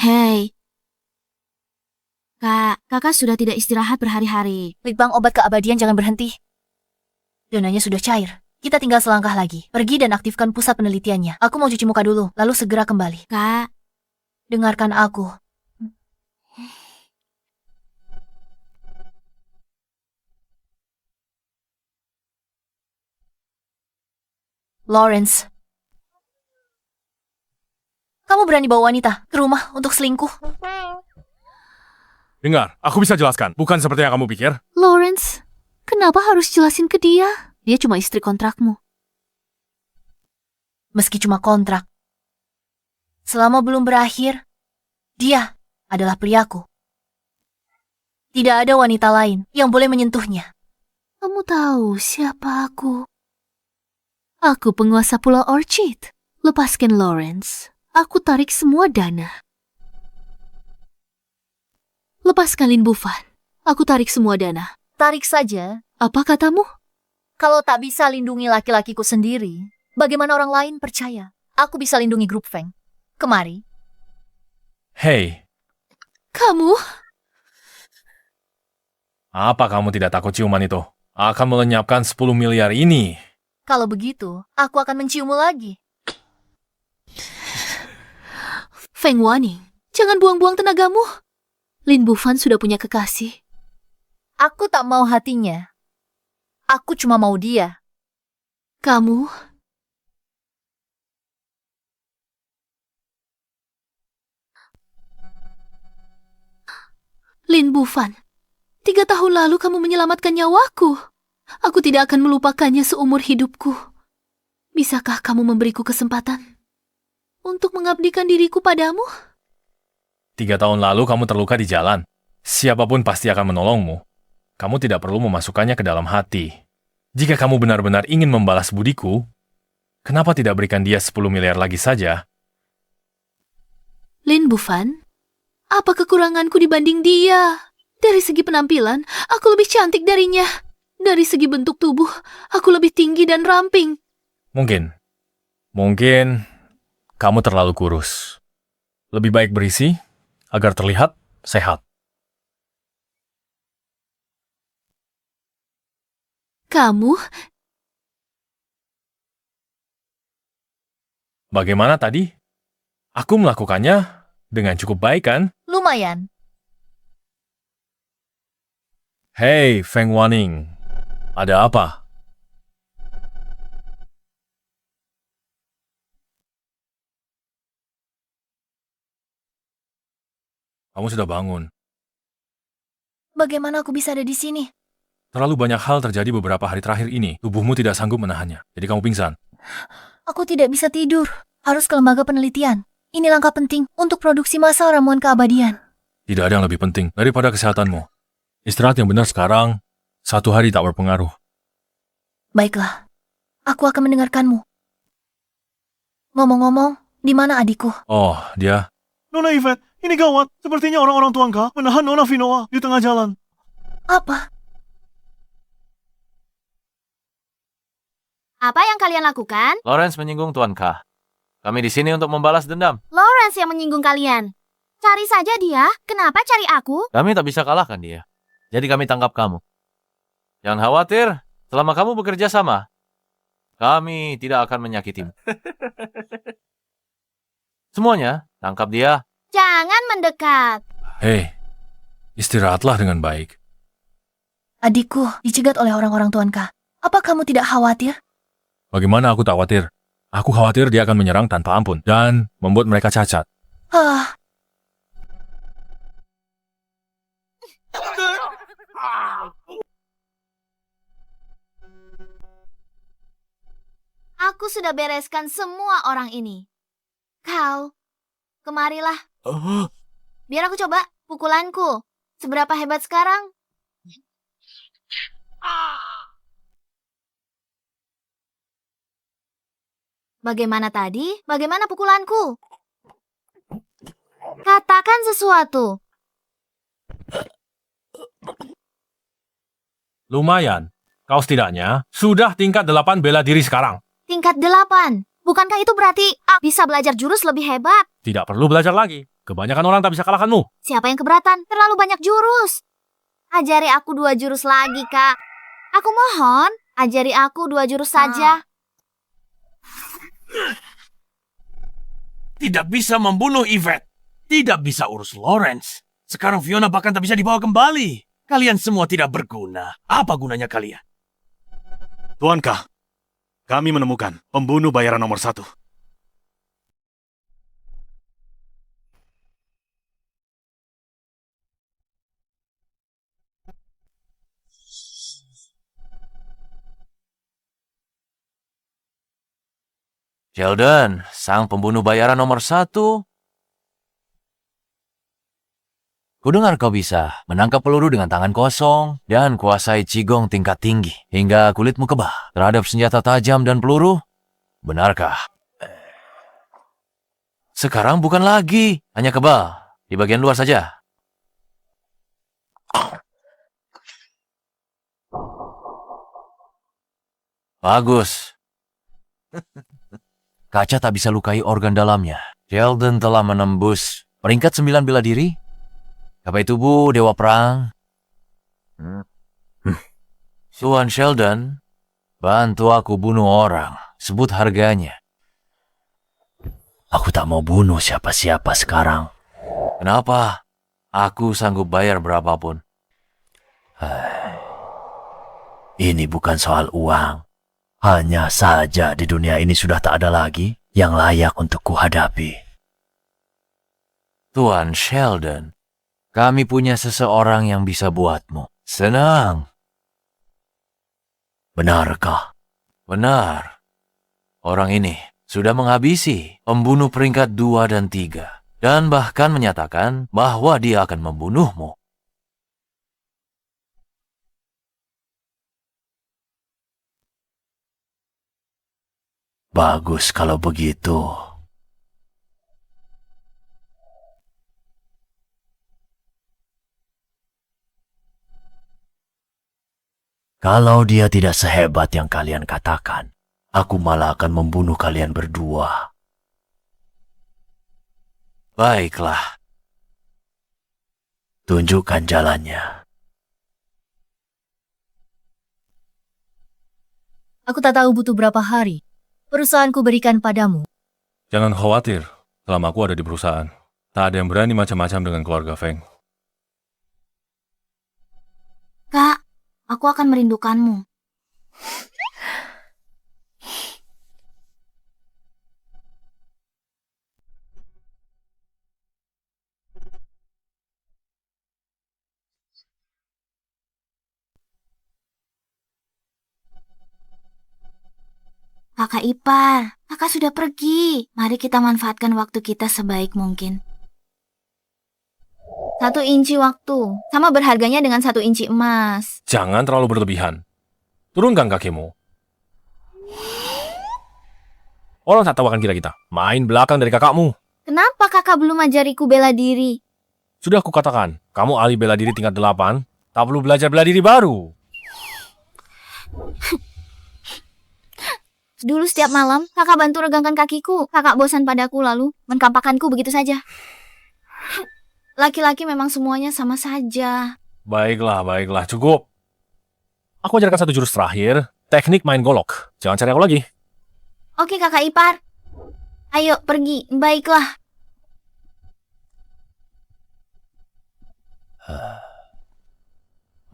Hei. Kak, Kakak sudah tidak istirahat berhari-hari. Litbang obat keabadian jangan berhenti. Dananya sudah cair. Kita tinggal selangkah lagi. Pergi dan aktifkan pusat penelitiannya. Aku mau cuci muka dulu, lalu segera kembali. Kak, Dengarkan aku. Lawrence. Kamu berani bawa wanita ke rumah untuk selingkuh? Dengar, aku bisa jelaskan. Bukan seperti yang kamu pikir. Lawrence, kenapa harus jelasin ke dia? Dia cuma istri kontrakmu. Meski cuma kontrak. Selama belum berakhir, dia adalah priaku. Tidak ada wanita lain yang boleh menyentuhnya. Kamu tahu siapa aku? Aku penguasa Pulau Orchid. Lepaskan Lawrence. Aku tarik semua dana. Lepaskan Lin Bufan. Aku tarik semua dana. Tarik saja. Apa katamu? Kalau tak bisa lindungi laki-lakiku sendiri, bagaimana orang lain percaya? Aku bisa lindungi grup Feng. Kemari. Hei, Kamu? apa kamu tidak takut ciuman itu? Akan melenyapkan 10 miliar ini. Kalau begitu, aku akan menciummu lagi. Feng Waning, jangan buang-buang tenagamu. Lin Bufan sudah punya kekasih. Aku tak mau hatinya. Aku cuma mau dia. Kamu? Lin Bufan, 3 tahun lalu kamu menyelamatkan nyawaku. Aku tidak akan melupakannya seumur hidupku. Bisakah kamu memberiku kesempatan untuk mengabdikan diriku padamu? 3 tahun lalu kamu terluka di jalan. Siapapun pasti akan menolongmu. Kamu tidak perlu memasukkannya ke dalam hati. Jika kamu benar-benar ingin membalas budiku, kenapa tidak berikan dia 10 miliar lagi saja? Lin Bufan, apa kekuranganku dibanding dia? Dari segi penampilan, aku lebih cantik darinya. Dari segi bentuk tubuh, aku lebih tinggi dan ramping. Mungkin kamu terlalu kurus. Lebih baik berisi agar terlihat sehat. Kamu? Bagaimana tadi? Aku melakukannya dengan cukup baik kan? Lumayan. Hei, Feng Waning. Ada apa? Kamu sudah bangun. Bagaimana aku bisa ada di sini? Terlalu banyak hal terjadi beberapa hari terakhir ini. Tubuhmu tidak sanggup menahannya. Jadi kamu pingsan. Aku tidak bisa tidur. Harus ke lembaga penelitian. Ini langkah penting untuk produksi massal ramuan keabadian. Tidak ada yang lebih penting daripada kesehatanmu. Istirahat yang benar sekarang, 1 hari tak berpengaruh. Baiklah. Aku akan mendengarkanmu. Ngomong-ngomong, di mana adikku? Oh, dia... Nona Yvette, ini gawat. Sepertinya orang-orang Tuangka menahan Nona Vinoa di tengah jalan. Apa? apa yang kalian lakukan? Lawrence menyinggung Tuan K. Kami di sini untuk membalas dendam. Lawrence yang menyinggung kalian. Cari saja dia. Kenapa cari aku? Kami tak bisa kalahkan dia. Jadi kami tangkap kamu. Jangan khawatir, selama kamu bekerja sama, kami tidak akan menyakitimu. Semuanya, tangkap dia. Jangan mendekat. Hei, istirahatlah dengan baik. Adikku dicegat oleh orang-orang Tuanka. Apa kamu tidak khawatir? Bagaimana aku tak khawatir? Aku khawatir dia akan menyerang tanpa ampun dan membuat mereka cacat. Hah, Aku sudah bereskan semua orang ini. Kau, kemarilah. Biar aku coba pukulanku. Seberapa hebat sekarang? Bagaimana tadi? Bagaimana pukulanku? Katakan sesuatu. Lumayan. Kau setidaknya sudah tingkat 8 bela diri sekarang. Tingkat 8. Bukankah itu berarti bisa belajar jurus lebih hebat? Tidak perlu belajar lagi. Kebanyakan orang tak bisa kalahkanmu. Siapa yang keberatan? Terlalu banyak jurus. Ajari aku 2 jurus lagi, Kak. Aku mohon, ajari aku 2 jurus saja. Tidak bisa membunuh Yvette. Tidak bisa urus Lawrence. Sekarang Fiona bahkan tak bisa dibawa kembali. Kalian semua tidak berguna. Apa gunanya kalian? Tuankah, kami menemukan pembunuh bayaran nomor 1. Sheldon, sang pembunuh bayaran nomor 1. Kudengar kau bisa menangkap peluru dengan tangan kosong dan kuasai Qigong tingkat tinggi hingga kulitmu kebal terhadap senjata tajam dan peluru. Benarkah? Sekarang bukan lagi, hanya kebal di bagian luar saja. Bagus. Kaca tak bisa lukai organ dalamnya. Sheldon telah menembus peringkat 9 bela diri. Gapai tubuh Dewa Perang. Tuan Sheldon, bantu aku bunuh orang. Sebut harganya. Aku tak mau bunuh siapa-siapa sekarang. Kenapa? Aku sanggup bayar berapapun. Ini bukan soal uang. Hanya saja di dunia ini sudah tak ada lagi yang layak untuk kuhadapi. Tuan Sheldon, kami punya seseorang yang bisa buatmu senang. Benarkah? Benar. Orang ini sudah menghabisi pembunuh peringkat 2 dan 3 dan bahkan menyatakan bahwa dia akan membunuhmu. Bagus kalau begitu. Kalau dia tidak sehebat yang kalian katakan, aku malah akan membunuh kalian berdua. Baiklah. Tunjukkan jalannya. Aku tak tahu butuh berapa hari. Perusahaanku berikan padamu. Jangan khawatir, selama aku ada di perusahaan. Tak ada yang berani macam-macam dengan keluarga Feng. Kak, aku akan merindukanmu. Kakak ipar, kakak sudah pergi. Mari kita manfaatkan waktu kita sebaik mungkin. 1 inci waktu, sama berharganya dengan 1 inci emas. Jangan terlalu berlebihan. Turunkan kakimu. Orang tak tahu akan kita. Main belakang dari kakakmu. Kenapa kakak belum ajariku bela diri? Sudah aku katakan, kamu ahli bela diri tingkat 8, tak perlu belajar bela diri baru. Dulu setiap malam, kakak bantu regangkan kakiku. Kakak bosan padaku lalu mengkampakkanku begitu saja. Laki-laki memang semuanya sama saja. Baiklah, cukup. Aku ajarkan 1 jurus terakhir, teknik main golok. Jangan cari aku lagi. Oke kakak ipar. Ayo pergi, baiklah.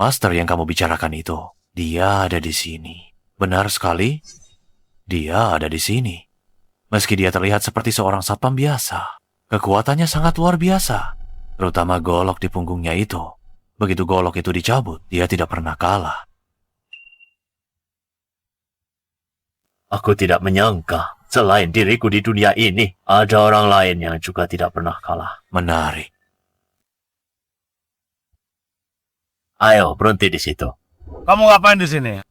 Master yang kamu bicarakan itu, dia ada di sini. Benar sekali. Dia ada di sini. Meski dia terlihat seperti seorang satpam biasa, kekuatannya sangat luar biasa. Terutama golok di punggungnya itu. Begitu golok itu dicabut, dia tidak pernah kalah. Aku tidak menyangka, selain diriku di dunia ini, ada orang lain yang juga tidak pernah kalah. Menarik. Ayo, berhenti di situ. Kamu ngapain di sini?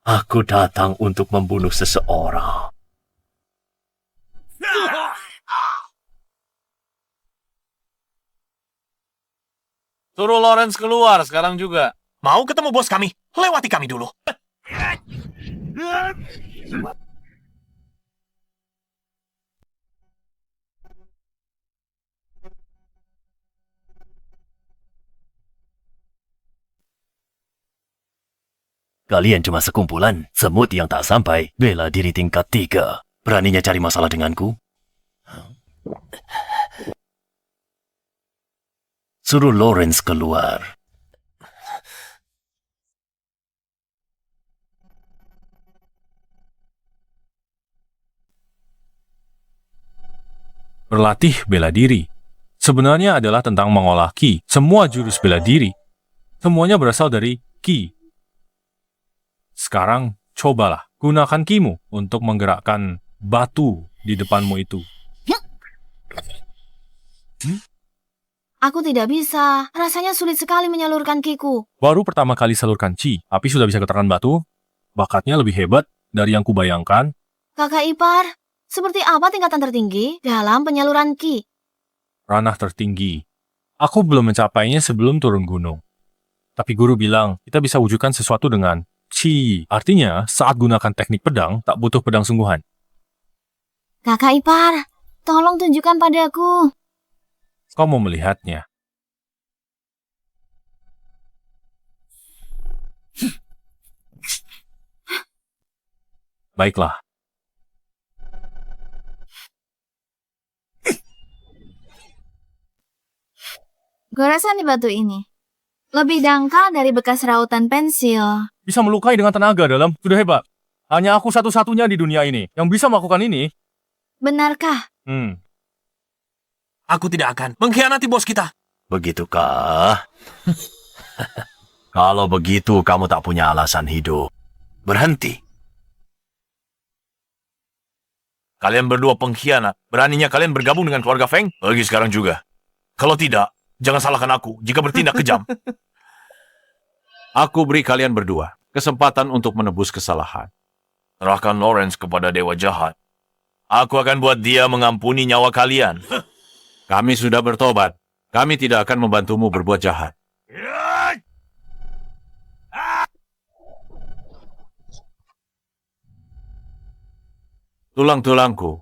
Aku datang untuk membunuh seseorang. Suruh Lawrence keluar sekarang juga. Mau ketemu bos kami? Lewati kami dulu. Kalian cuma sekumpulan semut yang tak sampai bela diri tingkat 3. Beraninya cari masalah denganku? Suruh Lawrence keluar. Berlatih bela diri sebenarnya adalah tentang mengolah ki. Semua jurus bela diri, semuanya berasal dari ki. Sekarang, cobalah gunakan kimu untuk menggerakkan batu di depanmu itu. Aku tidak bisa. Rasanya sulit sekali menyalurkan kiku. Baru pertama kali salurkan chi, api sudah bisa getarkan batu. Bakatnya lebih hebat dari yang kubayangkan. Kakak ipar, seperti apa tingkatan tertinggi dalam penyaluran ki? Ranah tertinggi. Aku belum mencapainya sebelum turun gunung. Tapi guru bilang, kita bisa wujudkan sesuatu dengan chi. Artinya, saat gunakan teknik pedang, tak butuh pedang sungguhan. Kakak ipar, tolong tunjukkan padaku. Kau mau melihatnya. Baiklah. Goresan di batu ini lebih dangkal dari bekas rautan pensil. Bisa melukai dengan tenaga dalam, sudah hebat. Hanya aku satu-satunya di dunia ini yang bisa melakukan ini. Benarkah? Aku tidak akan mengkhianati bos kita. Begitukah? Kalau begitu, kamu tak punya alasan hidup. Berhenti. Kalian berdua pengkhianat. Beraninya kalian bergabung dengan keluarga Feng? Pergi sekarang juga. Kalau tidak, jangan salahkan aku jika bertindak kejam. Aku beri kalian berdua kesempatan untuk menebus kesalahan. Serahkan Lawrence kepada Dewa Jahat. Aku akan buat dia mengampuni nyawa kalian. Kami sudah bertobat. Kami tidak akan membantumu berbuat jahat. Tulang-tulangku.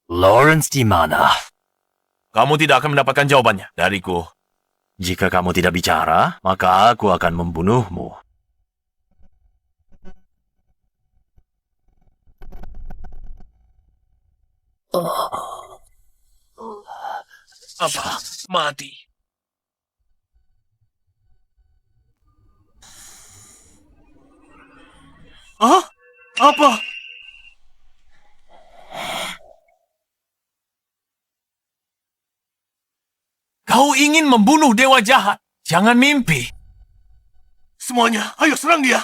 Lawrence di mana? Kamu tidak akan mendapatkan jawabannya dariku. Jika kamu tidak bicara, maka aku akan membunuhmu. Apa? Mati. Hah? Apa? Kau ingin membunuh Dewa Jahat? Jangan mimpi. Semuanya, ayo serang dia.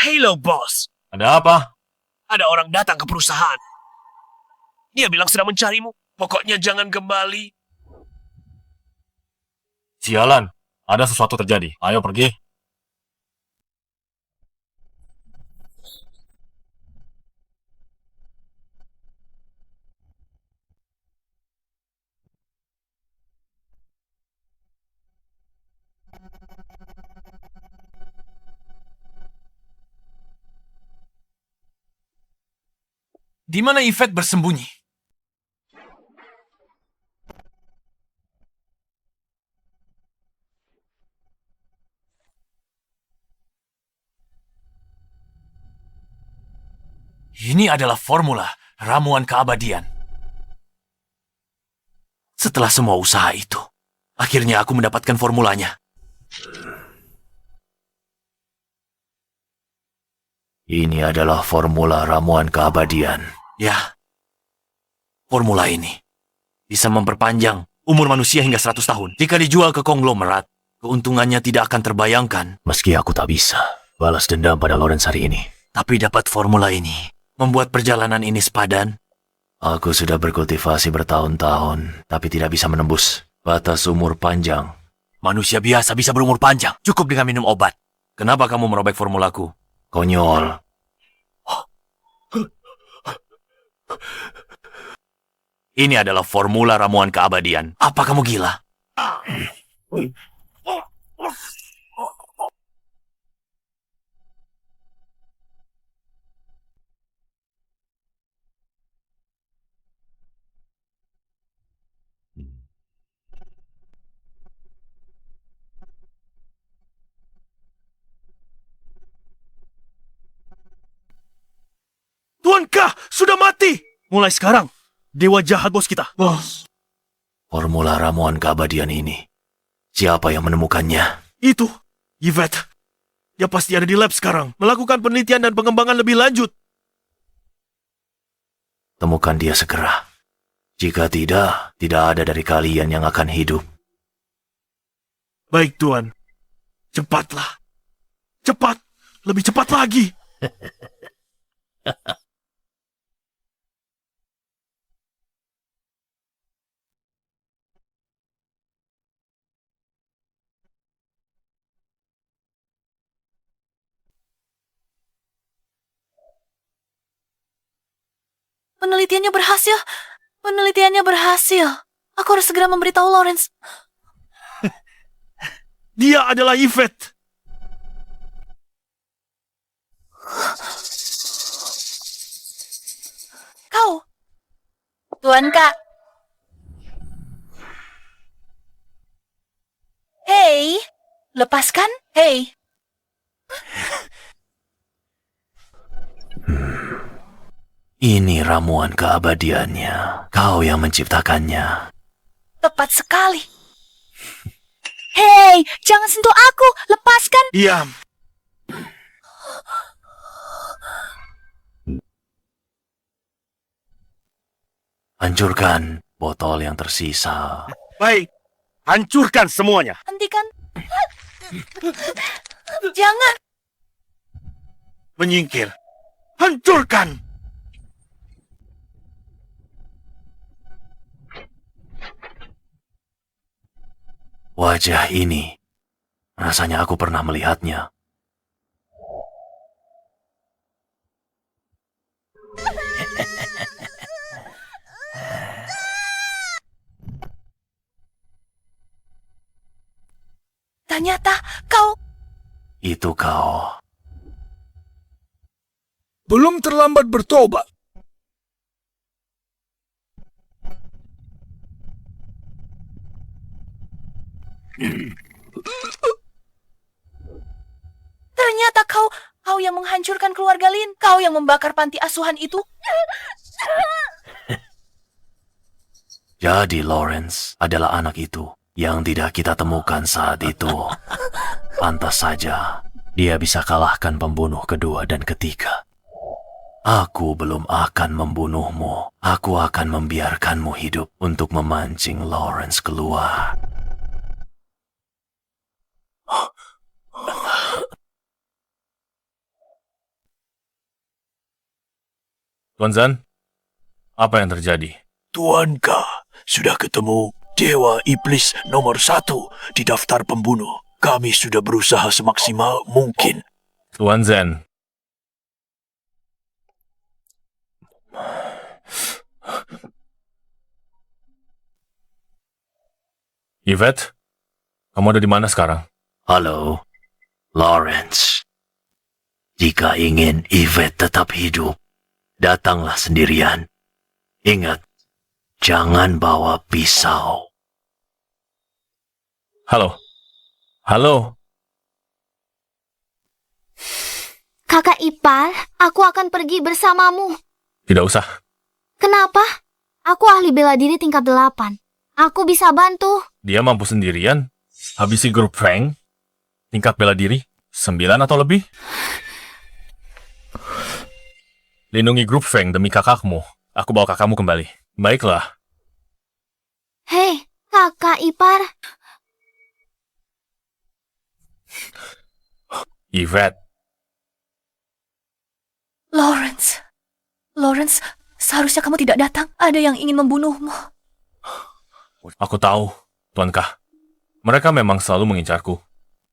Halo, bos. Ada apa? Ada orang datang ke perusahaan. Dia bilang sedang mencarimu. Pokoknya jangan kembali. Sialan, ada sesuatu terjadi. Ayo pergi. Di mana Yvette bersembunyi? Ini adalah formula ramuan keabadian. Setelah semua usaha itu, akhirnya aku mendapatkan formulanya. Ini adalah formula ramuan keabadian. Ya, formula ini bisa memperpanjang umur manusia hingga 100 tahun. Jika dijual ke konglomerat, keuntungannya tidak akan terbayangkan. Meski aku tak bisa balas dendam pada Lawrence hari ini. Tapi dapat formula ini membuat perjalanan ini sepadan. Aku sudah berkultivasi bertahun-tahun, tapi tidak bisa menembus batas umur panjang. Manusia biasa bisa berumur panjang, cukup dengan minum obat. Kenapa kamu merobek formulaku? Konyol. Ini adalah formula ramuan keabadian. Apa kamu gila? Tuankah sudah mati? Mulai sekarang, dewa jahat bos kita. Bos. Formula ramuan keabadian ini. Siapa yang menemukannya? Itu, Yvette. Dia pasti ada di lab sekarang, melakukan penelitian dan pengembangan lebih lanjut. Temukan dia segera. Jika tidak, tidak ada dari kalian yang akan hidup. Baik, Tuan. Cepatlah. Cepat. Lebih cepat lagi. Penelitiannya berhasil. Penelitiannya berhasil. Aku harus segera memberitahu Lawrence. Dia adalah Yvette. Kau. Tuan Kak. Hei. Lepaskan. Hei. Ini ramuan keabadiannya. Kau yang menciptakannya. Tepat sekali. Hei, jangan sentuh aku. Lepaskan. Diam. Hancurkan botol yang tersisa. Baik. Hancurkan semuanya. Hentikan. Jangan. Menyingkir. Hancurkan. Wajah ini, rasanya aku pernah melihatnya. Ternyata kau... Itu kau. Belum terlambat bertobat. Ternyata kau yang menghancurkan keluarga Lin. Kau yang membakar panti asuhan itu. Jadi Lawrence adalah anak itu yang tidak kita temukan saat itu. Pantas saja dia bisa kalahkan pembunuh kedua dan ketiga. Aku belum akan membunuhmu. Aku akan membiarkanmu hidup untuk memancing Lawrence keluar. Tuan Zan, apa yang terjadi? Tuanka sudah ketemu Dewa Iblis nomor 1 di daftar pembunuh. Kami sudah berusaha semaksimal mungkin. Tuan Zan. Yvette, kamu ada di mana sekarang? Halo, Lawrence. Jika ingin Yvette tetap hidup, datanglah sendirian. Ingat, jangan bawa pisau. Halo? Halo? Kakak ipar, aku akan pergi bersamamu. Tidak usah. Kenapa? Aku ahli bela diri tingkat 8. Aku bisa bantu. Dia mampu sendirian. Habisi grup Fang. Tingkat bela diri 9 atau lebih. Lindungi grup Fang demi kakakmu. Aku bawa kakakmu kembali. Baiklah. Hei, kakak ipar. Yvette. Lawrence, seharusnya kamu tidak datang. Ada yang ingin membunuhmu. Aku tahu, Tuankah. Mereka memang selalu mengincarku.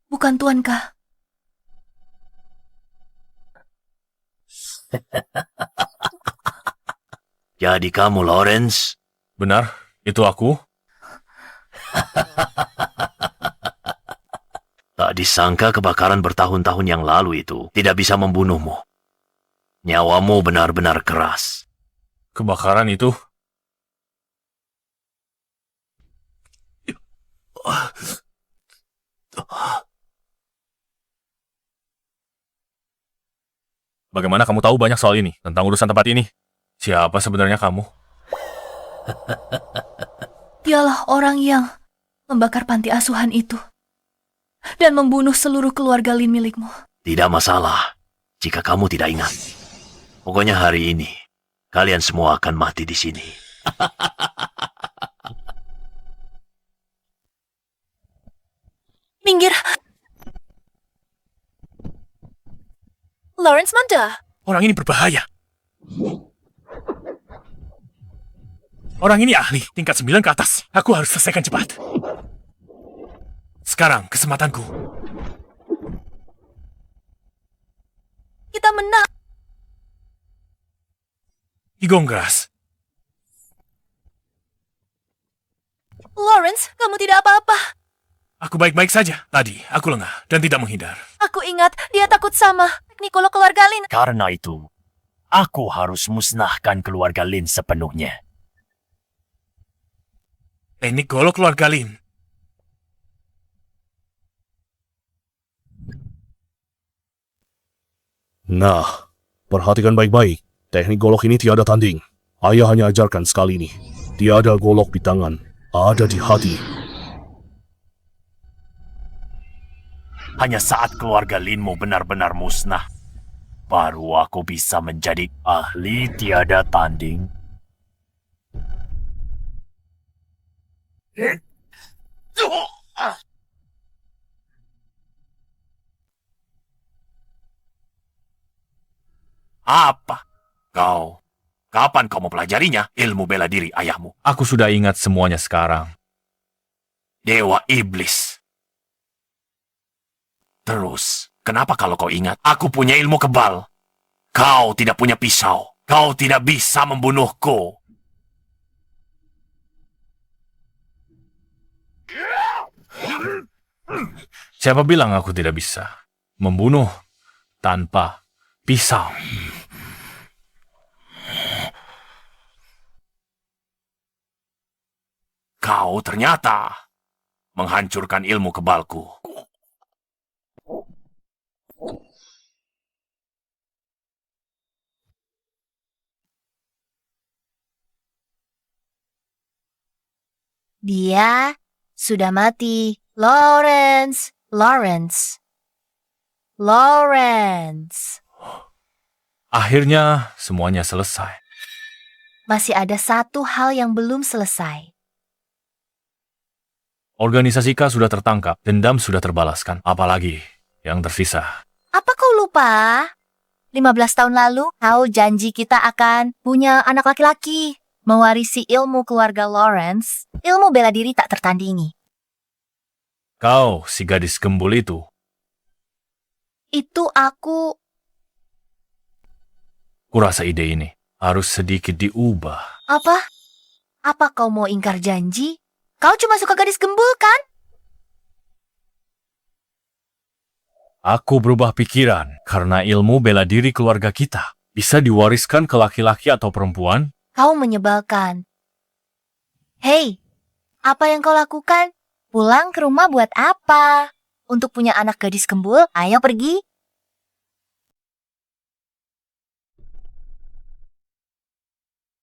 Bukan Tuankah. Jadi kamu, Lawrence? Benar, itu aku. Tak disangka kebakaran bertahun-tahun yang lalu itu tidak bisa membunuhmu. Nyawamu benar-benar keras. Kebakaran itu. Bagaimana kamu tahu banyak soal ini, tentang urusan tempat ini? Siapa sebenarnya kamu? Dialah orang yang membakar panti asuhan itu dan membunuh seluruh keluarga Lin milikmu. Tidak masalah jika kamu tidak ingat. Pokoknya hari ini, kalian semua akan mati di sini. Minggir! Lawrence Manda! Orang ini berbahaya. Orang ini ahli, tingkat 9 ke atas. Aku harus selesaikan cepat. Sekarang, kesempatanku. Kita menang! Igongras. Lawrence, kamu tidak apa-apa. Aku baik-baik saja. Tadi, aku lengah dan tidak menghindar. Aku ingat, dia takut sama Nicolo keluarga Lin. Karena itu, aku harus musnahkan keluarga Lin sepenuhnya. Teknik golok keluarga Lin. Nah, perhatikan baik-baik. Teknik golok ini tiada tanding. Ayah hanya ajarkan sekali ini. Tiada golok di tangan, ada di hati. Hanya saat keluarga Linmu benar-benar musnah, baru aku bisa menjadi ahli tiada tanding. Apa? Kapan kau mempelajarinya, ilmu bela diri ayahmu? Aku sudah ingat semuanya sekarang. Dewa Iblis. Terus, kenapa kalau kau ingat, aku punya ilmu kebal? Kau tidak punya pisau. Kau tidak bisa membunuhku. Siapa bilang aku tidak bisa membunuh tanpa pisau? Kau ternyata menghancurkan ilmu kebalku. Dia sudah mati. Lawrence. Akhirnya semuanya selesai. Masih ada satu hal yang belum selesai. Organisasi K sudah tertangkap, dendam sudah terbalaskan. Apalagi yang tersisa. Apa kau lupa? 15 tahun lalu, kau janji kita akan punya anak laki-laki. Mewarisi ilmu keluarga Lawrence, ilmu bela diri tak tertandingi. Kau, si gadis gembul itu. Itu aku... Kurasa ide ini harus sedikit diubah. Apa? Apa kau mau ingkar janji? Kau cuma suka gadis gembul, kan? Aku berubah pikiran karena ilmu bela diri keluarga kita bisa diwariskan ke laki-laki atau perempuan. Kau menyebalkan. Hei, apa yang kau lakukan? Pulang ke rumah buat apa? Untuk punya anak gadis gembul? Ayo pergi.